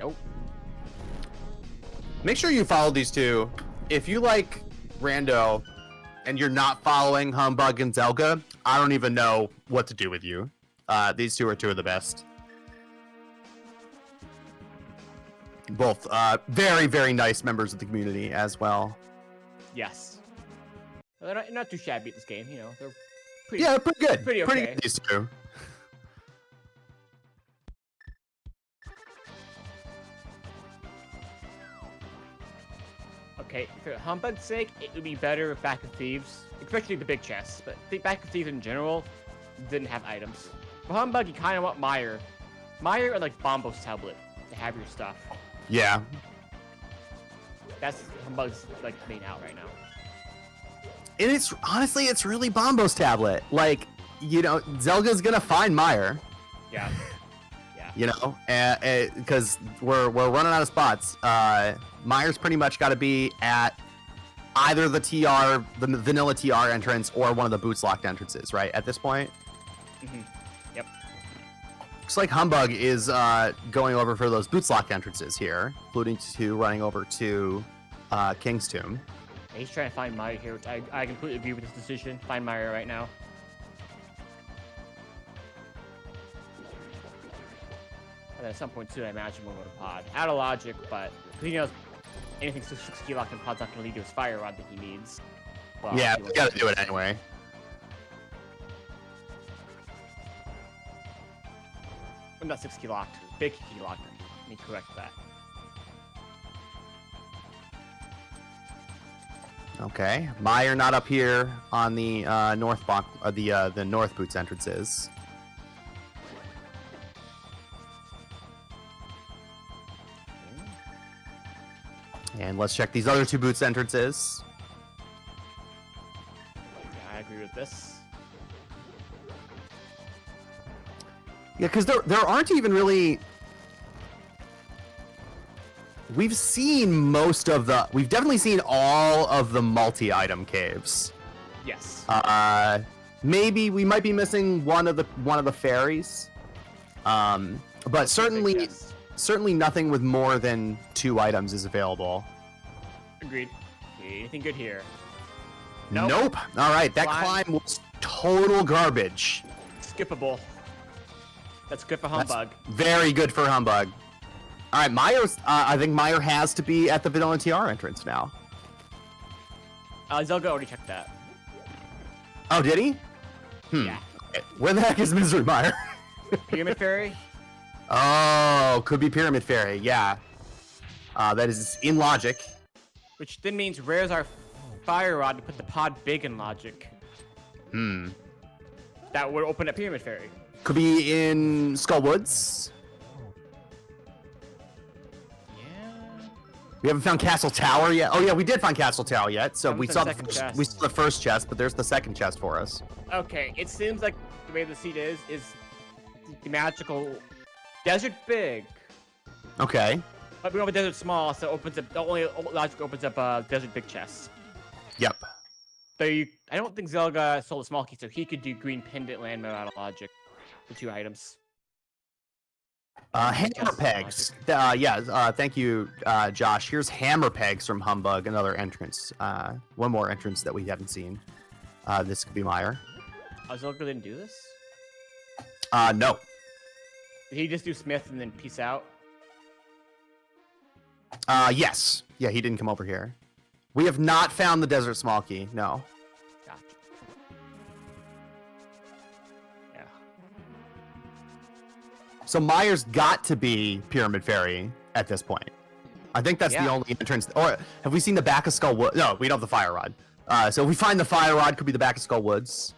Nope. Make sure you follow these two. If you like Rando and you're not following Humbugh and Zelga, I don't even know what to do with you. These two are two of the best. Both very, very nice members of the community as well. Yes. Well, they're not too shabby at this game, They're pretty, pretty good. Pretty okay. Pretty good, these two. Okay, for Humbugh's sake, it would be better if Back of Thieves, especially the big chests, but the Back of Thieves in general didn't have items. For Humbugh, you kind of want Meyer. Meyer or like Bombo's tablet to have your stuff. Yeah. That's Humbugh's like main out right now. And it's honestly, it's really Bombo's tablet. Like, Zelga's gonna find Meyer. Yeah. Because we're running out of spots. Meyer's pretty much got to be at either the vanilla TR entrance or one of the boots locked entrances, right? At this point. Mm-hmm. Yep. Looks like Humbugh is going over for those boots locked entrances here, including running over to King's Tomb. Yeah, he's trying to find Meyer here, which I completely agree with this decision. Find Meyer right now. And at some point too, I imagine we'll go to Pod. Out of logic, but he knows anything 60 locked in Pod's not going to lead to his fire rod that he needs. Well, yeah, we got to do it anyway. I'm not 60 locked. Big key locked. Let me correct that. Okay, Meyer not up here on the north block, the north boots entrances. And let's check these other two boots entrances. Yeah, I agree with this. Yeah, because there aren't even really. We've definitely seen all of the multi-item caves. Yes. Maybe we might be missing one of the fairies. But certainly nothing with more than 2 items is available. Agreed. Anything good here? Nope. All right, that climb was total garbage. Skippable. That's good for Humbugh. That's very good for Humbugh. All right, Meyer's. I think Meyer has to be at the vanilla TR entrance now. Zelga already checked that. Oh, did he? Yeah. Where the heck is Misery Meyer? Pyramid Fairy? Oh, could be Pyramid Fairy. Yeah. That is in logic. Which then means where's our fire rod to put the Pod big in logic? That would open up Pyramid Fairy. Could be in Skull Woods. We haven't found Castle Tower yet. Oh yeah, we did find Castle Tower yet. So we saw the first chest, but there's the second chest for us. Okay, it seems like the way the seed is the magical desert big. Okay. But we have a desert small, so it opens up. The only logic opens up desert big chest. Yep. So I don't think Zelga sold a small key, so he could do green pendant land mode out of logic for 2 items. Hammer pegs. Thank you, Josh. Here's hammer pegs from Humbugh, another entrance. One more entrance that we haven't seen. This could be Meyer. Zelga didn't do this? No. Did he just do Smith and then peace out? Yes. Yeah, he didn't come over here. We have not found the desert small key. No. Gotcha. Yeah. So Meyer's got to be Pyramid Fairy at this point. I think that's the only entrance. Or have we seen the back of Skull Woods? No, we don't have the Fire Rod. So if we find the Fire Rod, could be the back of Skull Woods.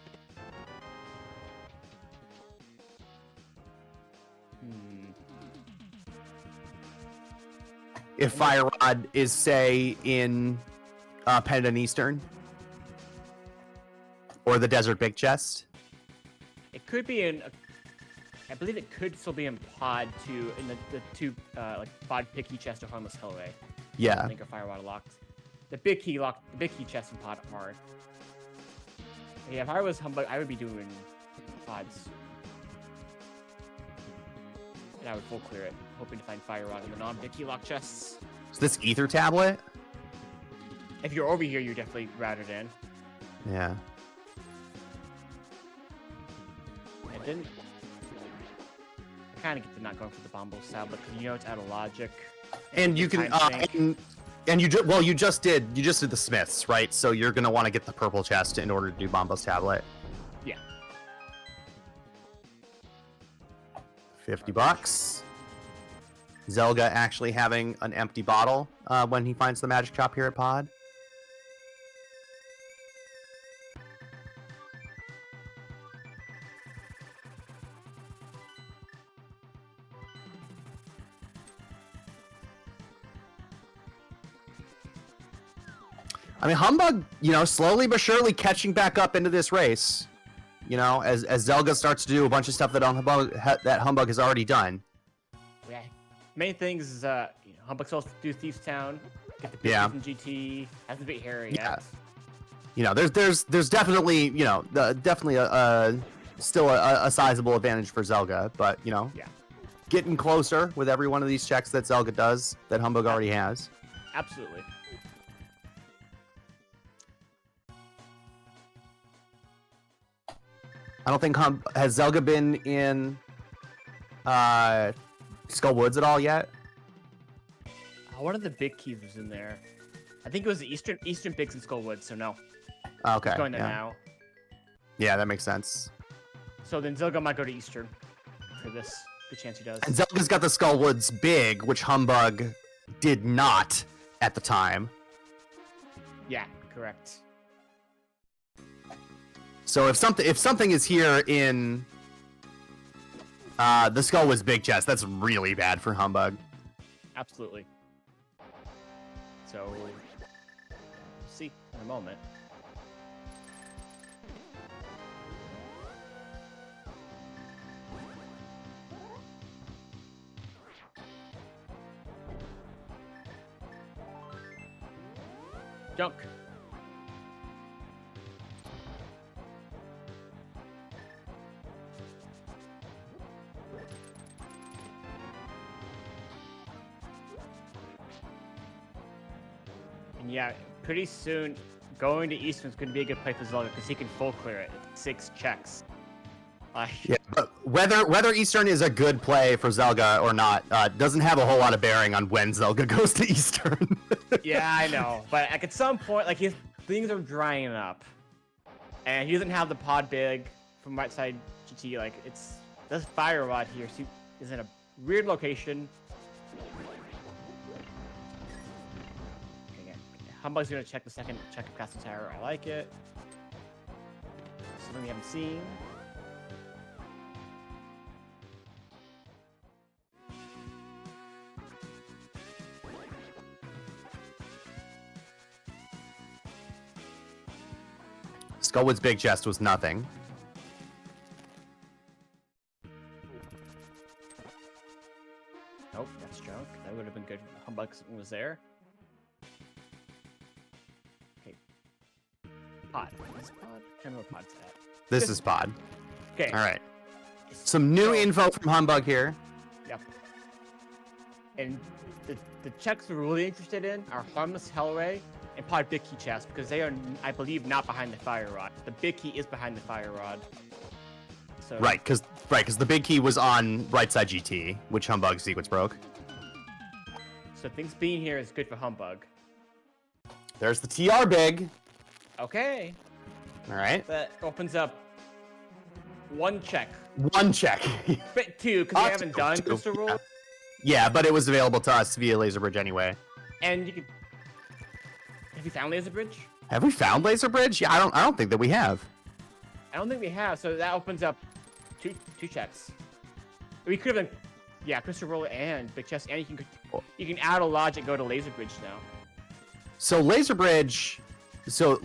If Fire Rod is, say, in Pendant Eastern or the Desert Big Chest. It could be in. I believe it could still be in Pod 2 in the 2 like Pod Picky Chest or Harmless Hellway. Yeah. I think are Fire Rod locked. The big key chest in Pod are. Yeah, if I was Humbugh, I would be doing pods. And I would full clear it, hoping to find Fire Rod in the non-big key lock chests. Is this Ether Tablet? If you're over here, you're definitely routed in. Yeah. I didn't. I kind of get to not going for the Bombos tablet because you know it's out of logic. And you can and you you just did the Smiths, right? So you're gonna want to get the purple chest in order to do Bombo's tablet. Yeah. $50. Zelga actually having an empty bottle when he finds the magic chop here at Pod. I mean, Humbugh, slowly but surely catching back up into this race. As Zelga starts to do a bunch of stuff that Humbugh has already done. Yeah. Main things is, Humbugh still do Thieves Town, get the pictures from GT, hasn't beat Harry yet. There's definitely, definitely still a sizable advantage for Zelga, but, getting closer with every one of these checks that Zelga does that Humbugh already has. Absolutely. I don't think has Zelga been in Skull Woods at all yet. One of the big keys was in there. I think it was the Eastern Bigs in Skull Woods, so no. Okay. He's going there now. Yeah, that makes sense. So then Zelga might go to Eastern for this. Good chance he does. And Zelga's got the Skull Woods big, which Humbugh did not at the time. Yeah, correct. So if something is here in the Skull Woods big chest, that's really bad for Humbugh. Absolutely. So, we'll see in a moment. Junk. And yeah, pretty soon, going to Eastern is going to be a good play for Zelga because he can full clear it. 6 checks. Yeah, but whether Eastern is a good play for Zelga or not doesn't have a whole lot of bearing on when Zelga goes to Eastern. Yeah, I know, but at some point, like, his things are drying up, and he doesn't have the pod big from right side GT. Like, this Fire Rod here is in a weird location. Humbugh's gonna check the second check of Castle Tower. I like it. Something we haven't seen. Skullwood's big chest was nothing. like something was there. Okay. Pod. Is pod? I don't know where pod's at. This is pod. Okay. All right. Some new info from Humbugh here. Yep. And the checks we're really interested in are Harmless Hellray and Pod Big Key chests because they are, I believe, not behind the Fire Rod. The Big Key is behind the Fire Rod. So, Right, because the big key was on right side GT, which Humbugh sequence broke. So things being here is good for Humbugh. There's the TR big. Okay. All right. That opens up one check. One check. But two, because we haven't done Crystal Roll. Yeah, but it was available to us via Laser Bridge anyway. And you could. Have you found Laser Bridge? Have we found Laser Bridge? Yeah, I don't think that we have. I don't think we have. So that opens up two checks. We could have done, yeah, Crystal Roll and Big Chest, and you can add a logic, go to Laser Bridge now. So Laser Bridge is still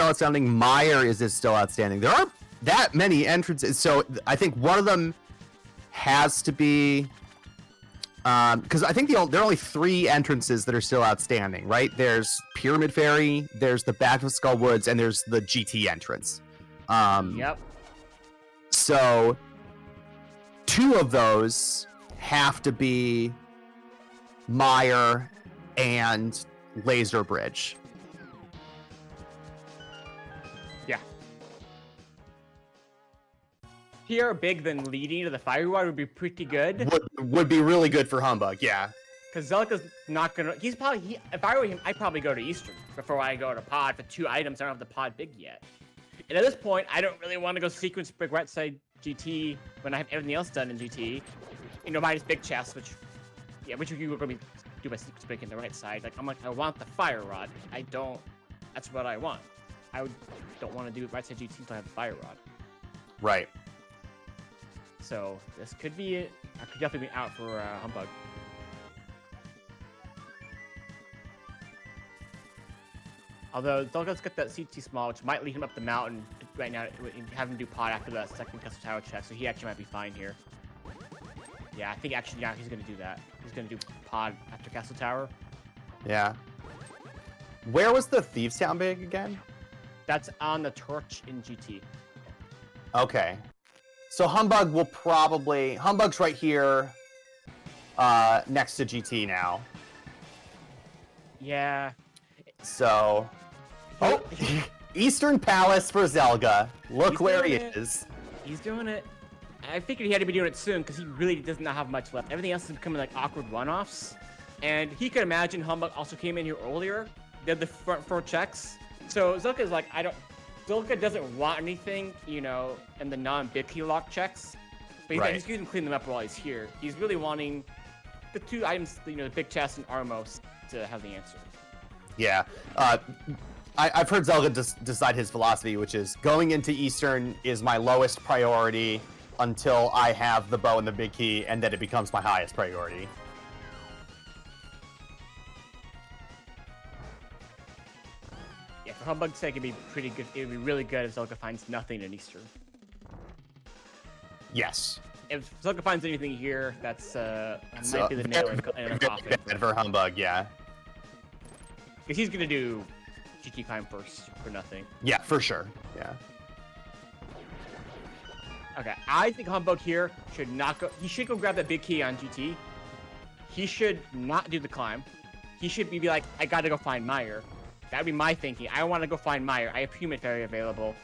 outstanding. Meyer is still outstanding. There aren't that many entrances, so I think one of them has to be. Because I think there are only 3 entrances that are still outstanding, right? There's Pyramid Ferry, there's the Back of Skull Woods, and there's the GT entrance. Yep. So 2 of those have to be Meyer and Laser Bridge. Yeah. Here, big then leading to the Fire Rod would be pretty good. Would be really good for Humbugh, yeah. Because Zelka's not gonna. He's probably. If I were him, I'd probably go to Eastern before I go to Pod for 2 items. I don't have the Pod big yet. And at this point, I don't really want to go sequence big right side GT when I have everything else done in GT. You know, minus big chest, which you were gonna be do my sequence break in the right side. Like I want the Fire Rod. I don't. That's what I want. Don't want to do right side GT until I have the Fire Rod. Right. So this could be it. I could definitely be out for Humbugh. Although Zelga's got that CT small, which might lead him up the mountain right now, and have him do pod after that second Castle Tower check, so he actually might be fine here. Yeah, I think actually now he's gonna do that. He's gonna do pod after Castle Tower. Yeah. Where was the Thieves Town big again? That's on the torch in GT. Okay. So Humbugh will probably... Humbugh's right here next to GT now. Yeah. So... Oh! Eastern Palace for Zelga. Look where he is. He's doing it. I figured he had to be doing it soon because he really does not have much left. Everything else is becoming like awkward one-offs. And he could imagine Humbugh also came in here earlier, did the front 4 checks. So Zelka's like, Zelka doesn't want anything, you know, in the non-big key lock checks. But he's, he's going to clean them up while he's here. He's really wanting the 2 items, you know, the big chest and Armos to have the answer. Yeah. I've heard Zelga decide his philosophy, which is going into Eastern is my lowest priority until I have the bow and the big key, and then it becomes my highest priority. Yeah, for Humbugh's sake, it'd be pretty good. It'd be really good if Zelka finds nothing in Eastern. Yes. If Zelka finds anything here, that's might be the nail in the coffin. Bad for Humbugh, yeah. Because he's gonna do GT climb first for nothing. Yeah, for sure. Yeah. Okay, I think Humbugh here should not go. He should go grab that big key on GT. He should not do the climb. He should be like, I gotta go find Meyer. That'd be my thinking. I want to go find Meyer. I have Pyramid Ferry available.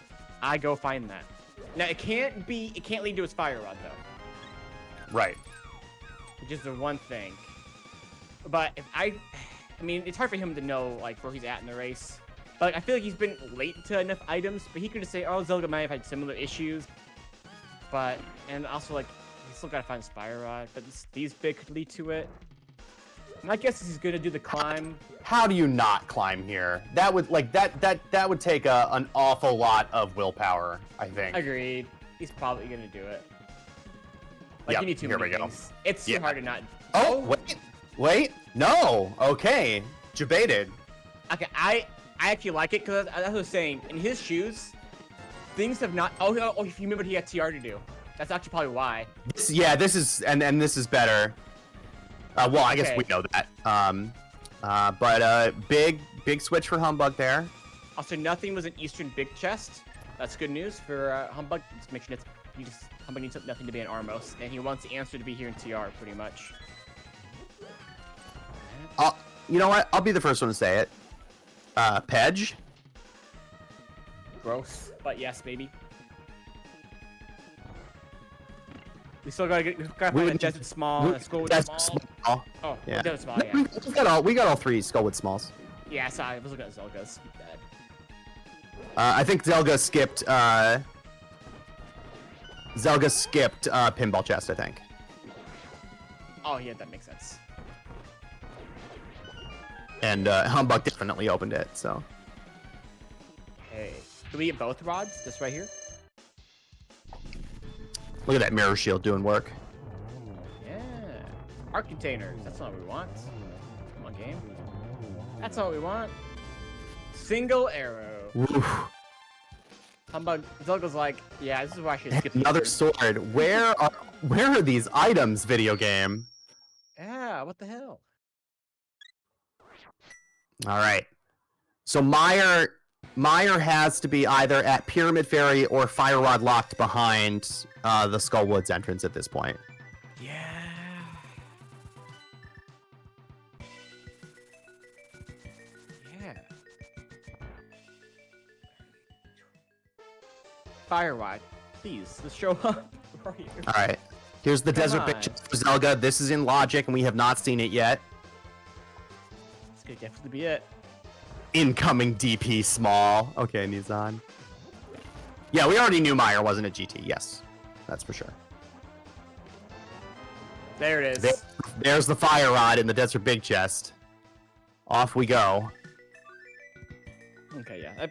I go find that. Now it can't lead to his Fire Rod though. Right. Which is the one thing. But if I mean, it's hard for him to know like where he's at in the race. But like, I feel like he's been late to enough items. But he could just say, oh, Zelga might have had similar issues. But and also like he's still gotta find Fire Rod. But these big could lead to it. My guess is he's gonna do the climb. How do you not climb here? That would that would take an awful lot of willpower, I think. Agreed. He's probably gonna do it. Like you need too many things. It's too hard to not. Oh wait, no. Okay, debated. Okay, I actually like it because as I was saying, in his shoes, things have not. Oh, if you remember, he had TR to do. That's actually probably why. This is better. Well, I guess Okay. we know that. But big switch for Humbugh there. Also, nothing was an Eastern big chest. That's good news for Humbugh. Just make sure Humbugh needs nothing to be an Armos, and he wants the answer to be here in TR, pretty much. You know what? I'll be the first one to say it. Pedge. Gross, but yes, baby. We still gotta find a Desert Small, and a Skullwood Small. Oh, yeah. Desert Small, yeah. We got all 3 Skullwood Smalls. Yeah, sorry, I was looking at Zelga's. Bad. I think Zelga skipped Pinball Chest, I think. Oh yeah, that makes sense. And Humbugh definitely opened it, so. Hey, do we get both rods? This right here? Look at that mirror shield doing work. Yeah. Art containers. That's not what we want. Come on, game. That's not what we want. Single arrow. Oof. Humbugh. Zelga's like, yeah, this is why I should skip Another sword. Where are these items, video game? Yeah, what the hell? All right. So Meyer has to be either at Pyramid Fairy or Fire Rod locked behind the Skullwoods entrance at this point. Yeah. Yeah. Fire Rod, please, let's show up. Where are you? All right. Here's the Desert on. Bitch for Zelga. This is in Logic, and we have not seen it yet. This could definitely be it. Incoming DP small. Okay, Nizan. Yeah, we already knew Meyer wasn't a GT. Yes, that's for sure. There it is. There's the Fire Rod in the Desert Big Chest. Off we go. Okay, yeah.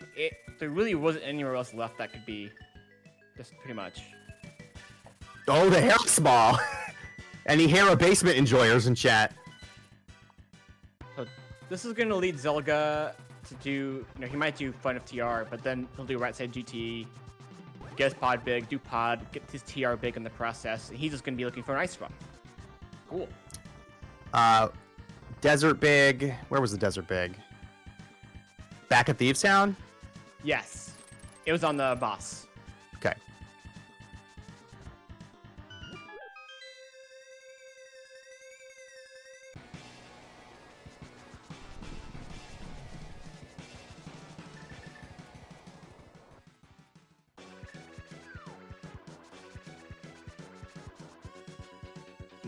There really wasn't anywhere else left that could be. Just pretty much. Oh, the Hera small. Any Hera basement enjoyers in chat? So this is gonna lead Zelga to do. He might do Fun of TR, but then he'll do right side GT, get his pod big, do pod, get his TR big in the process, and he's just gonna be looking for an ice run. Cool. Desert Big. Where was the Desert Big? Back at Thieves Town? Yes. It was on the boss. Okay.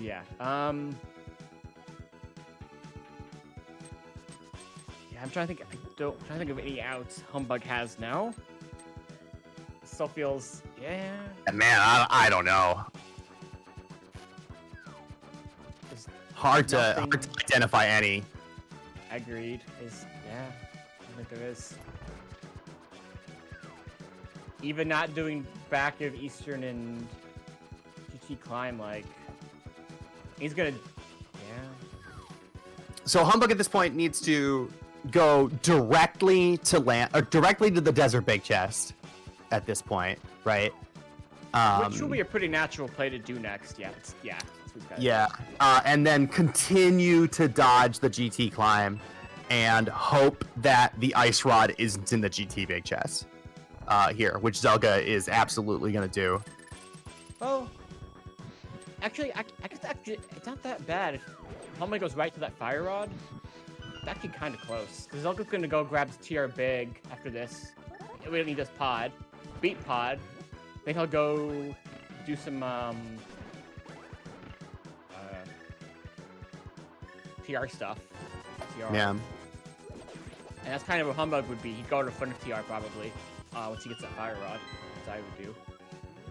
Yeah. Yeah, I'm trying to think. I'm trying to think of any outs Humbugh has now. Still feels, yeah. Man, I don't know. There's Hard to nothing- identify any. Agreed. Yeah. I think there is. Even not doing back of Eastern and GT Climb, like he's gonna. Yeah. So Humbugh at this point needs to go directly to directly to the Desert Big Chest at this point, right? Which will be a pretty natural play to do next. Yeah. That's what we've got. Yeah, and then continue to dodge the GT climb and hope that the Ice Rod isn't in the GT Big Chest here, which Zelga is absolutely going to do. Well, actually, I guess it's not that bad. If Humbugh goes right to that Fire Rod, it's actually kind of close. Because Zelga's going to go grab his TR Big after this. We don't need this pod. Beat pod. Then he'll go do some TR stuff. TR. Yeah. And that's kind of what Humbugh would be. He'd go to front of TR probably once he gets that Fire Rod. That's what I would do.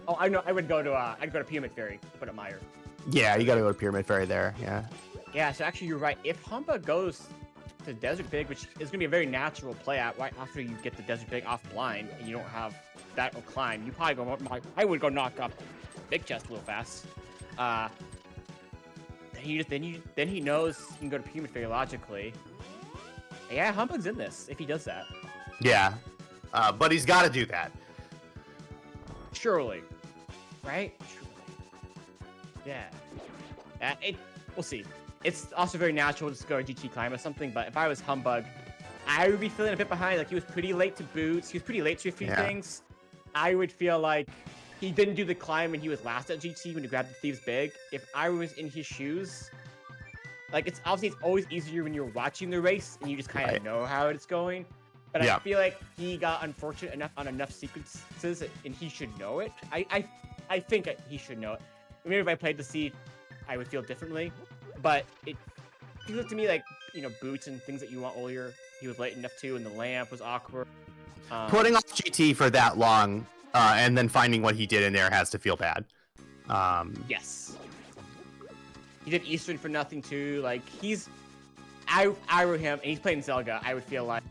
Oh, I know. I would go to I'd go to Pyramid Fairy, put a Meyer. Yeah, you got to go to Pyramid Fairy there. Yeah. Yeah. So actually, you're right. If Humbugh goes to Desert Big, which is going to be a very natural play out right after you get the Desert Big off blind, and you don't have that or climb, you probably go. I would go knock up Big Chest a little fast. Then he knows he can go to Pyramid Fairy logically. Yeah, Humbugh's in this if he does that. Yeah, but he's got to do that. Surely, right? Surely. Yeah. We'll see. it's also very natural to just go GT climb or something. But if I was Humbugh, I would be feeling a bit behind. Like he was pretty late to boots. He was pretty late to a few things. I would feel like he didn't do the climb when he was last at GT when he grabbed the Thieves Big. If I was in his shoes, like it's always easier when you're watching the race and you just kind of know how it's going. But I feel like he got unfortunate enough on enough sequences and he should know it. I think he should know it. Maybe if I played to see, I would feel differently. But it feels to me like, you know, boots and things that you want earlier, he was late enough to, and the lamp was awkward. Putting off GT for that long and then finding what he did in there has to feel bad. Yes. He did Eastern for nothing too. Like I were him, and he's playing Zelga. I would feel like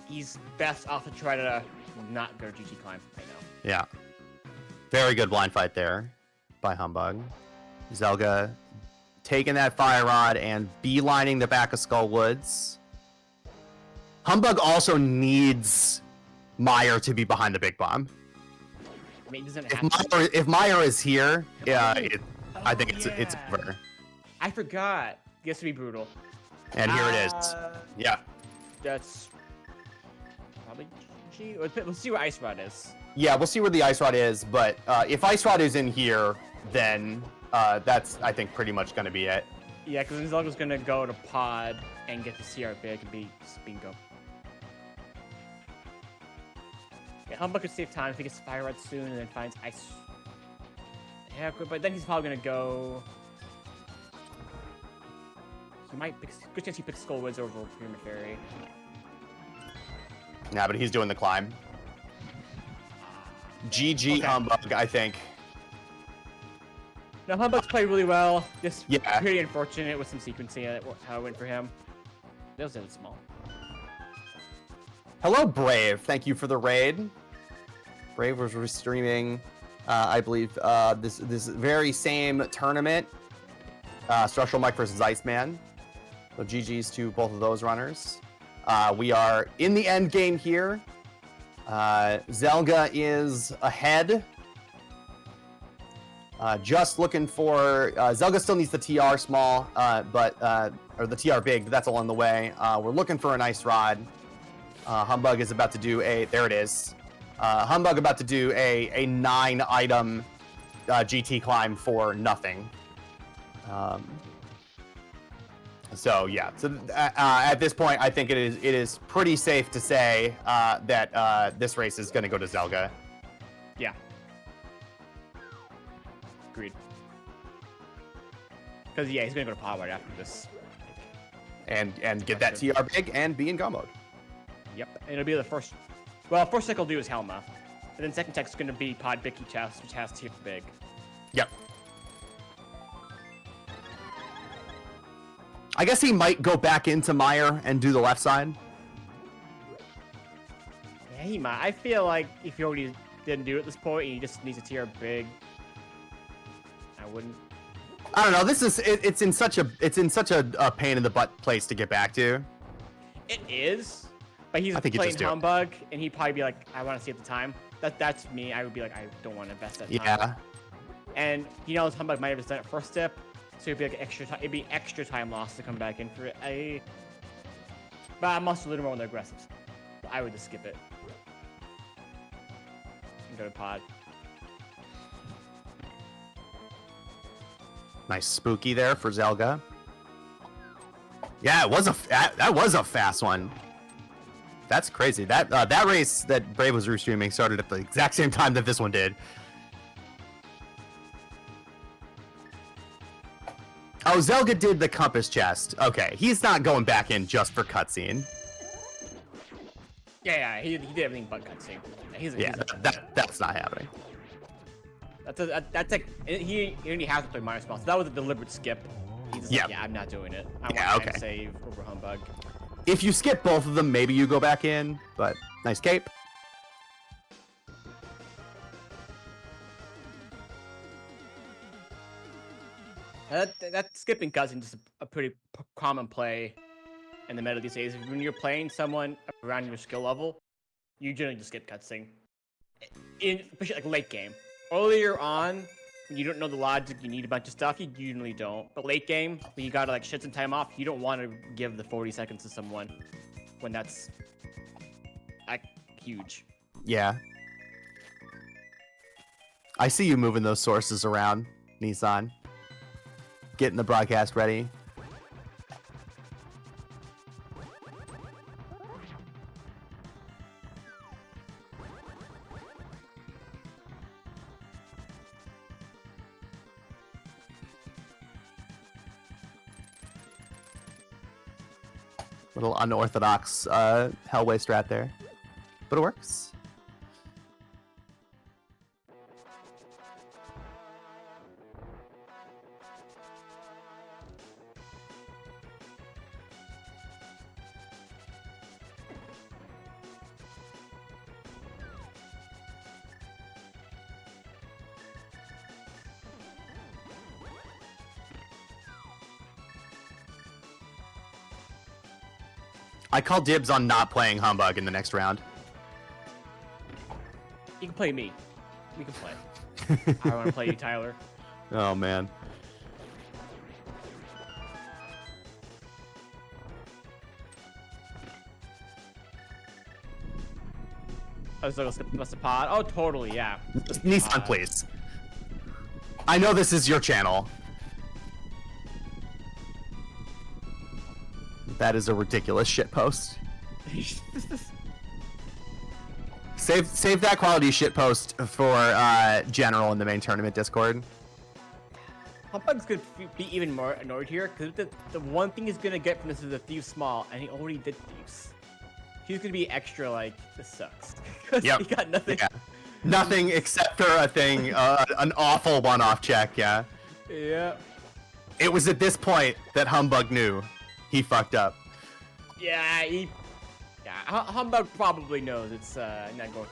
he's best off to try to not go GT climb right now. Yeah. Very good blind fight there by Humbugh. Zelga taking that fire rod and beelining the back of Skull Woods. Humbugh also needs Meyer to be behind the big bomb. I mean, doesn't if Meyer is here, I think it's over. I forgot. He has to be brutal. And here it is. Yeah. That's probably GG. We'll see where Ice Rod is. Yeah, we'll see where the Ice Rod is, but if Ice Rod is in here, then that's, I think, pretty much going to be it. Yeah, because Zelga's going to go to Pod and get the CR Big and be bingo. Yeah, Humbugh could save time if he gets Fire Rod soon and then finds Ice. Yeah, but then he's probably going to go... He might pick... Good chance he picks Skull Woods over Pyramid Fairy. Nah, but he's doing the climb. GG Humbugh, I think. No, Humbugh's played really well. Just pretty unfortunate with some sequencing how it went for him. That was really small. Hello, Brave. Thank you for the raid. Brave was restreaming, I believe, this very same tournament. Structural Mike versus Iceman. So GG's to both of those runners. We are in the end game here. Zelga is ahead. Just looking for... Zelga still needs the TR small, or the TR big, but that's along the way. We're looking for an Ice Rod. Humbugh is about to do a... There it is. Humbugh about to do a 9-item GT climb for nothing. So yeah, so at this point, I think it is pretty safe to say that this race is going to go to Zelga. Yeah. Agreed. Because yeah, he's going to go to Pod right after this. And get that TR big and be in go mode. Yep, and it'll be the first. Well, first tech will do is Helma, and then second tech's going to be Pod Bicky Chest, which has TR big. Yep. I guess he might go back into Meyer and do the left side. Yeah, he might. I feel like if he already didn't do it at this point, and he just needs a TR big, I wouldn't. I don't know. This is it's in such a pain in the butt place to get back to. It is, but he's playing Humbugh, and he'd probably be like, I want to see at the time. That's me. I would be like, I don't want to invest that time. Yeah. And he knows Humbugh might have just done it first step. So it'd be like extra time. It'd be extra time lost to come back in for it. But I'm also a little more on the aggressive side. So I would just skip it and go to Pod. Nice spooky there for Zelga. Yeah, it was that was a fast one. That's crazy. That race that Brave was restreaming started at the exact same time that this one did. Oh, Zelga did the compass chest. Okay, he's not going back in just for cutscene. Yeah, he did everything but cutscene. That's not happening. That's like he only has to play minor spell, so that was a deliberate skip. He's just like, yeah, I'm not doing it. I want time to save over Humbugh. If you skip both of them, maybe you go back in. But nice cape. That skipping cutscene is just a pretty common play in the meta these days. When you're playing someone around your skill level, you generally just skip cutscene. Especially like late game. Earlier on, when you don't know the logic, you need a bunch of stuff. You usually don't. But late game, when you gotta like shit some time off, you don't want to give the 40 seconds to someone when that's like huge. Yeah. I see you moving those sources around, Nissan. Getting the broadcast ready. Little unorthodox Hellway strat there, but it works. I call dibs on not playing Humbugh in the next round. You can play me. We can play. I want to play you, Tyler. Oh, man. Oh, so must have pod. Oh, totally, yeah. Nissan, please. I know this is your channel. That is a ridiculous shitpost. Save that quality shitpost for general in the main tournament Discord. Humbugh's gonna be even more annoyed here because the one thing he's gonna get from this is a Thief Small, and he already did Thieves. He's gonna be extra like, this sucks. Yep. He got nothing. Yeah. Nothing except for a thing, an awful one-off check, yeah. Yeah. It was at this point that Humbugh knew he fucked up. Yeah, Humbugh probably knows it's not going.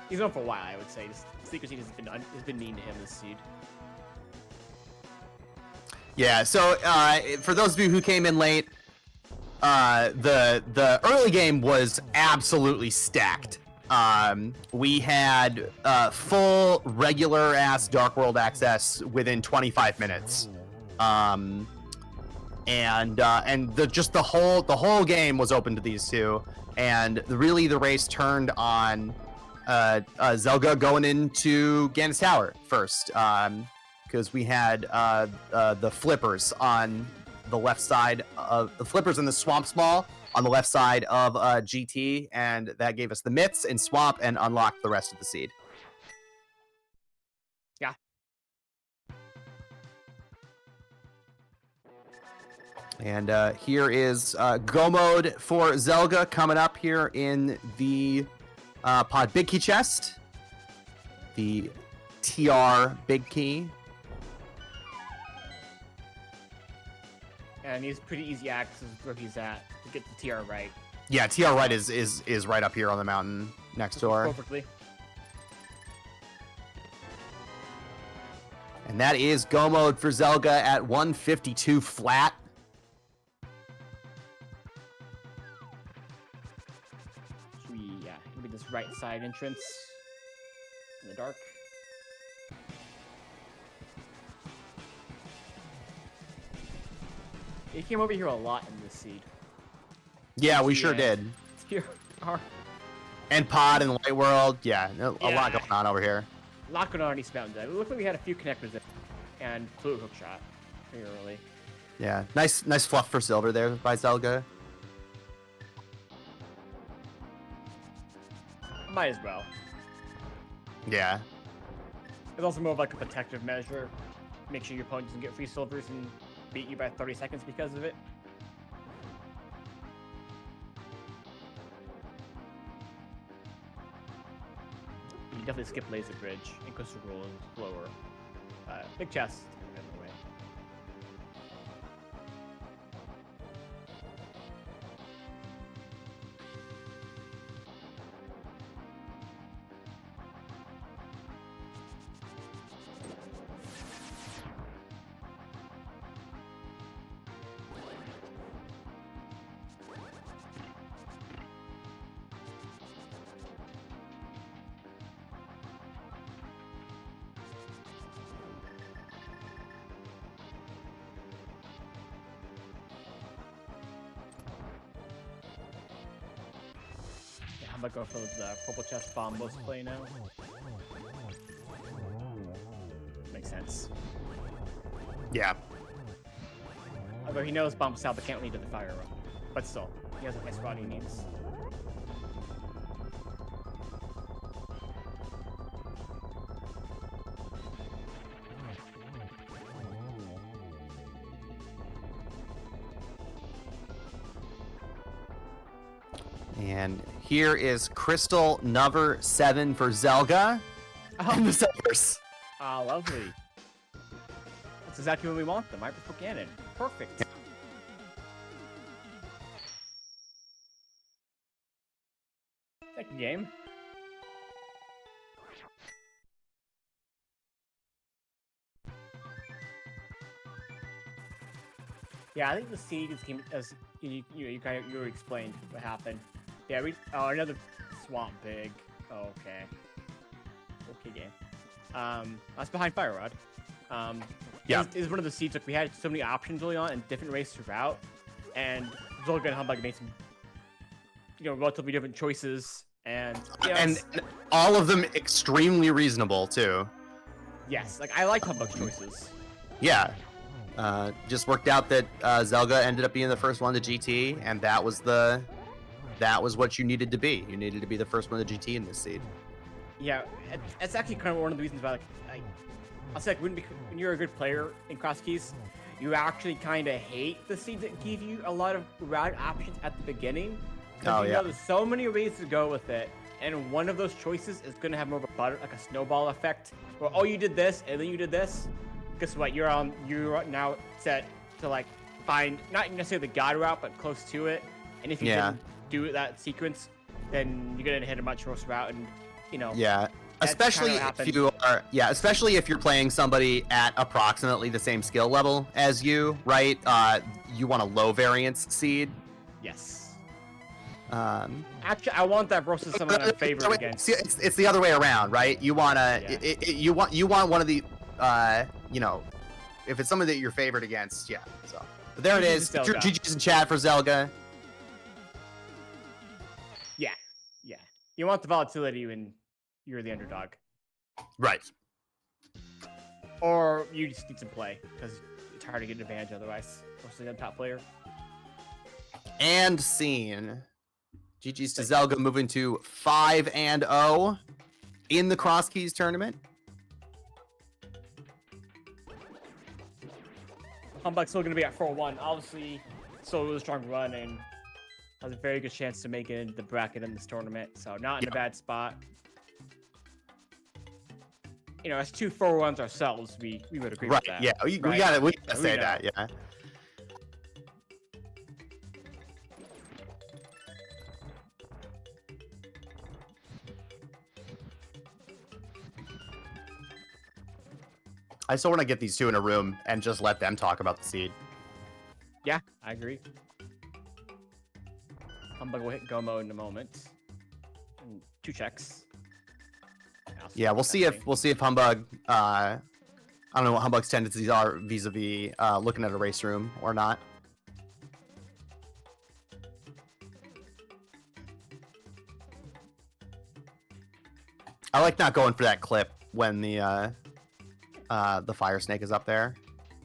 He's known for a while, I would say. Secret Seed has been mean to him this seed. Yeah. So for those of you who came in late, the early game was absolutely stacked. We had full regular ass Dark World access within 25 minutes. And the whole game was open to these two, and really the race turned on Zelga going into Ganon's Tower first, because we had the flippers on the left side of the flippers in the Swamp Small on the left side of GT, and that gave us the mitts in Swamp and unlocked the rest of the seed. Yeah. And here is Go Mode for Zelga coming up here in the Pod Big Key chest. The TR Big Key. And he's pretty easy access where he's at to get the TR right. Yeah, TR right is right up here on the mountain next door. Perfectly. And that is Go Mode for Zelga at 152 flat. It'll be this right side entrance in the dark. He came over here a lot in this seed. Yeah, we sure did. Here are. And Pod and Light World, yeah, a lot going on over here. A lot going on in East Mountain. It looked like we had a few connectors there. And fluid hook shot very early. Yeah, nice fluff for silver there by Zelga. Might as well. Yeah. It's also more of like a protective measure. Make sure your opponent doesn't get free silvers and beat you by 30 seconds because of it. You definitely skip Laser Bridge and Coastal Roll and slower. Big chest, by the way. I'm gonna go for the purple chest bombos play now. Makes sense. Yeah. Although he knows bomb south, but can't lead to the fire run. But still, he has a nice spot he needs. And here is Crystal Number 7 for Zelga. And the Severs. Ah, lovely. That's exactly what we want them, right? For Ganon. Perfect. Second game. Yeah, I think the seed is came as you explained what happened. Yeah, another swamp pig. Oh, okay. Okay, game. That's behind Fire Rod. Yeah, is one of the seeds. Like we had so many options early on and different races throughout, and Zelga and Humbugh made some, relatively different choices, and and all of them extremely reasonable too. Yes, like I like Humbugh's choices. Yeah. Just worked out that Zelga ended up being the first one to GT, and that was what you needed to be. You needed to be the first one to GT in this seed. Yeah, it's actually kind of one of the reasons why, I'll say, when you're a good player in Crosskeys, you actually kind of hate the seeds that give you a lot of route options at the beginning. Oh, you know there's so many ways to go with it, and one of those choices is going to have more of a snowball effect, where you did this and then you did this. Guess what? You're now set to find not necessarily the god route, but close to it. And if you didn't do that sequence, then you're gonna hit a much worse route, and Yeah, especially if you're playing somebody at approximately the same skill level as you, right? You want a low variance seed. Yes. Actually, I want that versus someone I'm favored against. It's the other way around, right? You wanna you want one of the if it's someone that you're favored against, yeah. So but there it is. GG's in chat for Zelga. Yeah. You want the volatility when you're the underdog, right? Or you just need some play because it's hard to get an advantage otherwise. Mostly the top player. And scene. GG's to Zelga, moving to 5-0 in the Crosskeys tournament. Humbugh's still going to be at 4-1. Obviously, still a really strong run and has a very good chance to make it into the bracket in this tournament. So not in a bad spot. As 2 4-1s ourselves, we would agree with that. Yeah, we gotta say that. Yeah. I still want to get these two in a room and just let them talk about the seed. Yeah, I agree. Humbugh will hit go mode in a moment. And 2 checks. Yeah, we'll see if Humbugh. I don't know what Humbugh's tendencies are vis-a-vis looking at a race room or not. I like not going for that clip when the fire snake is up there.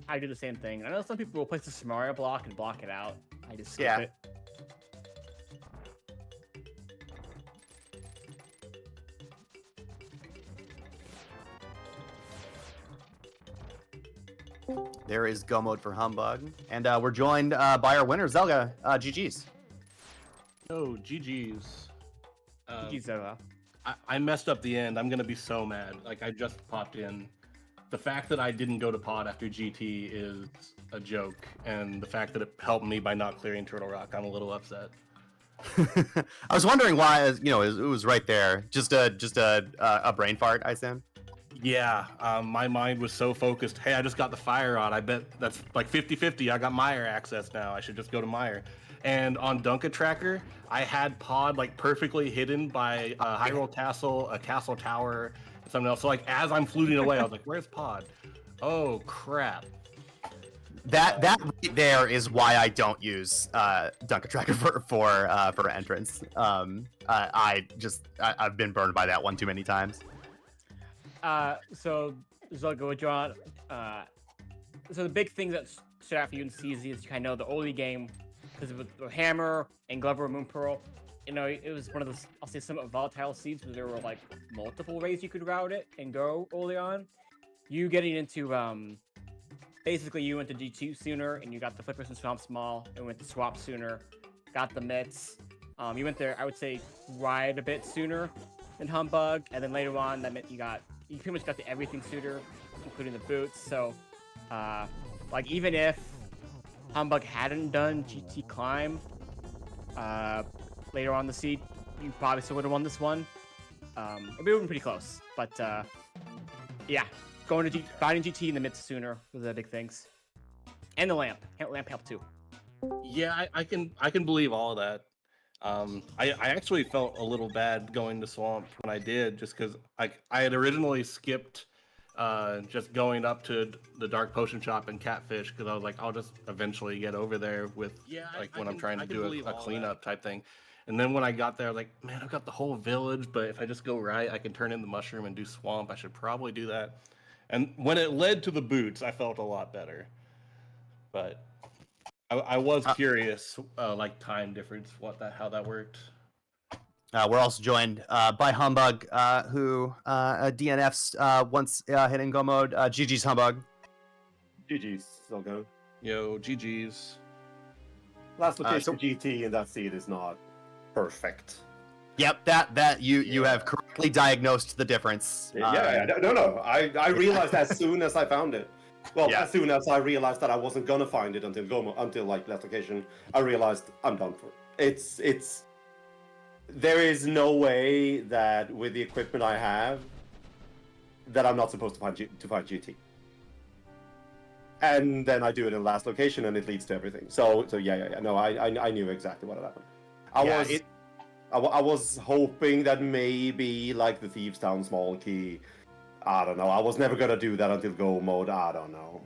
I do the same thing. I know some people will place the Samaria block and block it out. I just skip it. There is go mode for Humbugh, and we're joined by our winner, Zelga. GG's. Oh, GG's. GG's, Zelga. I messed up the end. I'm gonna be so mad. I just popped in. The fact that I didn't go to pod after GT is a joke, and the fact that it helped me by not clearing Turtle Rock, I'm a little upset. I was wondering why, it was right there. Just a brain fart, I assume. Yeah, my mind was so focused. Hey, I just got the fire on. I bet that's 50-50. I got Meyer access now. I should just go to Meyer. And on Dunka Tracker, I had pod perfectly hidden by a Hyrule Castle, a Castle Tower, and something else. So as I'm fluting away, I was like, "Where's pod? Oh crap!" that right there is why I don't use Dunker Tracker for entrance. I've been burned by that one too many times. So Zelga, what you want? So the big thing that stood out for you in CZ is you kind of know the early game, because with the Hammer and Glover and Moonpearl, you know, it was one of those, I'll say, somewhat volatile seeds where there were like multiple ways you could route it and go early on. You getting into basically you went to G2 sooner and you got the Flippers and Swamp Small, and went to Swap sooner, got the Mitts. You went there, I would say, Ride a bit sooner than Humbugh, and then later on that meant you pretty much got the everything sooner, including the boots. So like even if Humbugh hadn't done GT Climb later on the seed, you probably still would have won this one. It would have been pretty close, but yeah, finding GT in the mid sooner was the big things, and the lamp helped too. Yeah, I can believe all of that. I actually felt a little bad going to Swamp when I did, just because I had originally skipped just going up to the Dark Potion Shop and Catfish, because I was like, I'll just eventually get over there with when I'm trying to do a cleanup type thing. And then when I got there, I was like, man, I've got the whole village, but if I just go right, I can turn in the mushroom and do Swamp. I should probably do that. And when it led to the boots, I felt a lot better. But I was curious, like time difference, how that worked. We're also joined by Humbugh, who DNFs once hitting go mode. GG's Humbugh. GG's, Zelgo. Yo, GG's. Last location GT in that seed is not perfect. Yep, that you have correctly diagnosed the difference. No. I realized as soon as I found it. Well, as soon as I realized that I wasn't gonna find it until like last location, I realized I'm done for. It's. There is no way that with the equipment I have, that I'm not supposed to find GT. And then I do it in the last location, and it leads to everything. So yeah. No, I knew exactly what had happened. I was hoping that maybe like the Thieves Town small key. I don't know. I was never gonna do that until go mode. I don't know.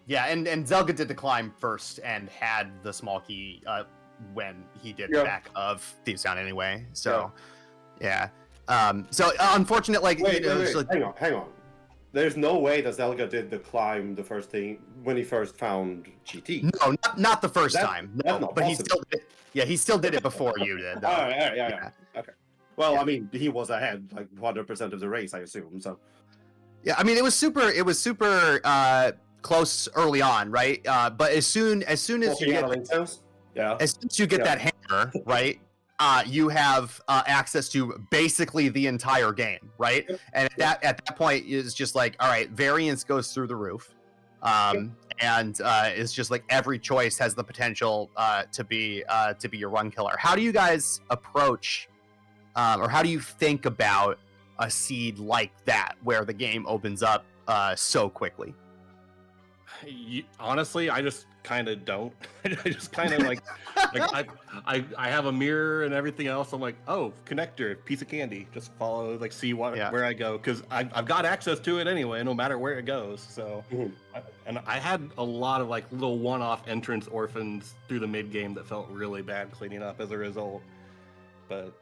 Yeah, and Zelga did the climb first and had the small key when he did the back of Thieves Town anyway. So yeah. So unfortunate, like wait, hang on. There's no way that Zelga did the climb the first thing when he first found GT. No, not the first time. No, but possible. he still did it. Yeah, he still did it before you did. All right, yeah. Okay. Well, I mean, he was ahead like 100% of the race, I assume. So. Yeah, I mean, it was super close early on, right? But as soon as you get that hammer, right? You have access to basically the entire game, right? And at that point, it's just like, all right, variance goes through the roof, and it's just like every choice has the potential to be your run killer. How do you guys approach, or how do you think about a seed like that, where the game opens up so quickly? Honestly, I just kind of don't. I just kind of like I have a mirror and everything else. I'm like, oh, connector, piece of candy. Just follow, like, see where I go, because I've got access to it anyway, no matter where it goes. So, and I had a lot of like little one-off entrance orphans through the mid game that felt really bad cleaning up as a result. But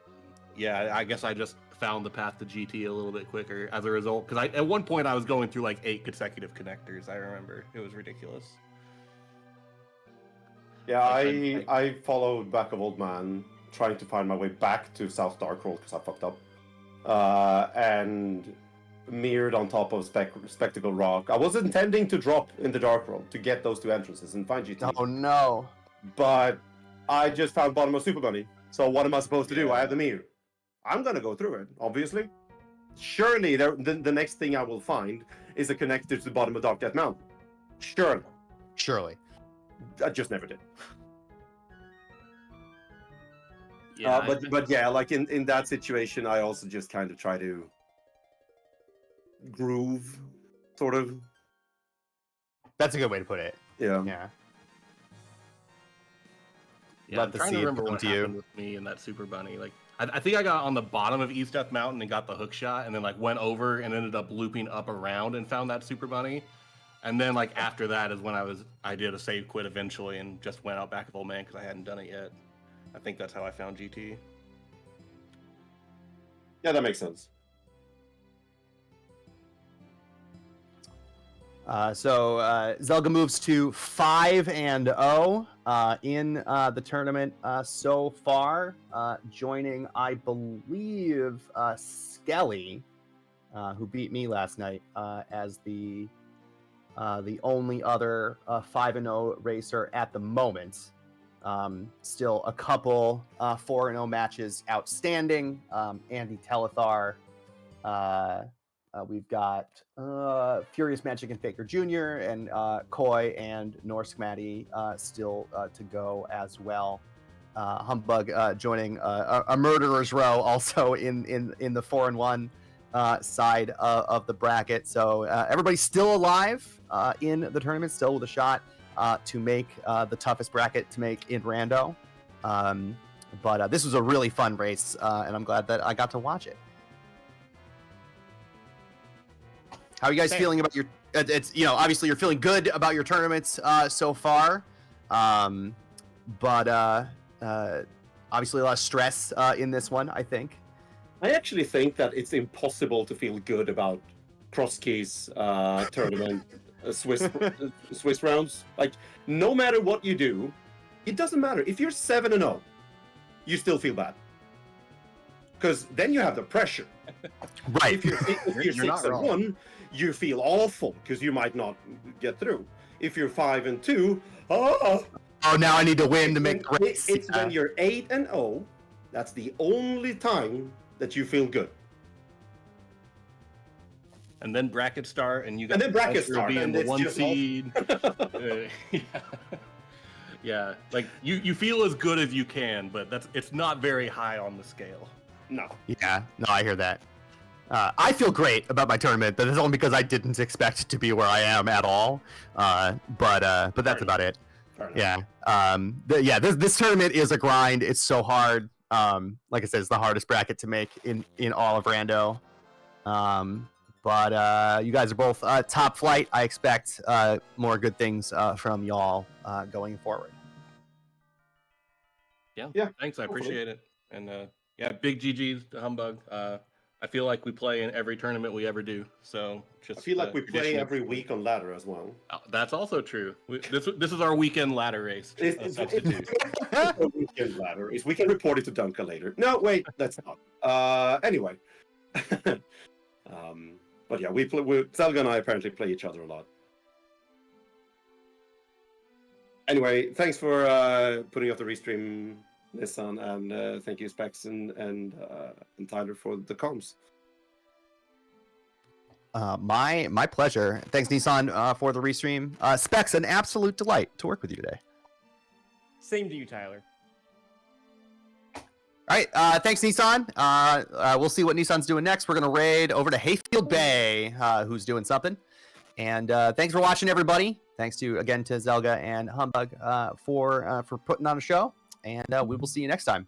yeah, I guess I just found the path to GT a little bit quicker as a result, because at one point I was going through like 8 consecutive connectors. I remember it was ridiculous. Yeah, I followed Back of Old Man, trying to find my way back to South Dark World because I fucked up, and mirrored on top of Spectacle Rock. I was intending to drop in the Dark World to get those 2 entrances and find GT. Oh no! But I just found bottom of Super Bunny. So what am I supposed to do? I have the mirror. I'm gonna go through it, obviously. Surely the next thing I will find is a connector to the bottom of Dark Death Mountain. Surely. I just never did. Yeah, but yeah, like in that situation, I also just kind of try to groove, sort of. That's a good way to put it. Yeah. Yeah, I'm trying to remember what happened with me and that Super Bunny. Like, I think I got on the bottom of East Death Mountain and got the hook shot, and then like went over and ended up looping up around and found that Super Bunny. And then like after that is when I did a save quit eventually and just went out back of Old Man because I hadn't done it yet. I think that's how I found GT. Yeah, that makes sense. So Zelga moves to 5-0 in the tournament so far, joining, I believe, Skelly, who beat me last night as the only other 5-0 racer at the moment. Still a couple 4-0 matches outstanding. Andy Telethar. We've got Furious Magic and Faker Jr. and Koi and Norsk Matty still to go as well. Humbugh joining a murderer's row also in the 4-1 side of the bracket. So everybody's still alive in the tournament, still with a shot to make the toughest bracket to make in Rando. But this was a really fun race, and I'm glad that I got to watch it. How are you guys feeling about your? It's obviously you're feeling good about your tournaments so far, but obviously a lot of stress in this one. I think. I actually think that it's impossible to feel good about Crosskeys tournament Swiss rounds. Like no matter what you do, it doesn't matter if you're 7-0, you still feel bad because then you have the pressure. Right. If you're 6-1, you feel awful because you might not get through. If you're 5-2, oh, now I need to win to make the race. It's when you're 8-0, that's the only time that you feel good. And then brackets start, and you got and then brackets start, being and the it's 1 just seed. Yeah, like you feel as good as you can, but it's not very high on the scale. No. Yeah, no, I hear that. I feel great about my tournament, but it's only because I didn't expect to be where I am at all. But that's about it. Yeah. This tournament is a grind. It's so hard. Like I said, it's the hardest bracket to make in all of Rando. But you guys are both top flight. I expect more good things from y'all going forward. Yeah. Thanks. I appreciate it. And big GGs to Humbugh. I feel like we play in every tournament we ever do. So just I feel like we play every week on ladder as well. That's also true. This is our weekend ladder race. Substitute. Weekend ladder race. We can report it to Duncan later. No, wait, that's not. Anyway. But yeah, Zelga and I apparently play each other a lot. Anyway, thanks for putting up the Restream, Nissan, and thank you, Specs and Tyler for the comms. My pleasure. Thanks, Nissan, for the Restream. Specs, an absolute delight to work with you today. Same to you, Tyler. All right, thanks, Nissan. We'll see what Nissan's doing next. We're going to raid over to Hayfield Bay, who's doing something. And thanks for watching, everybody. Thanks again to Zelga and Humbugh for putting on a show. And we will see you next time.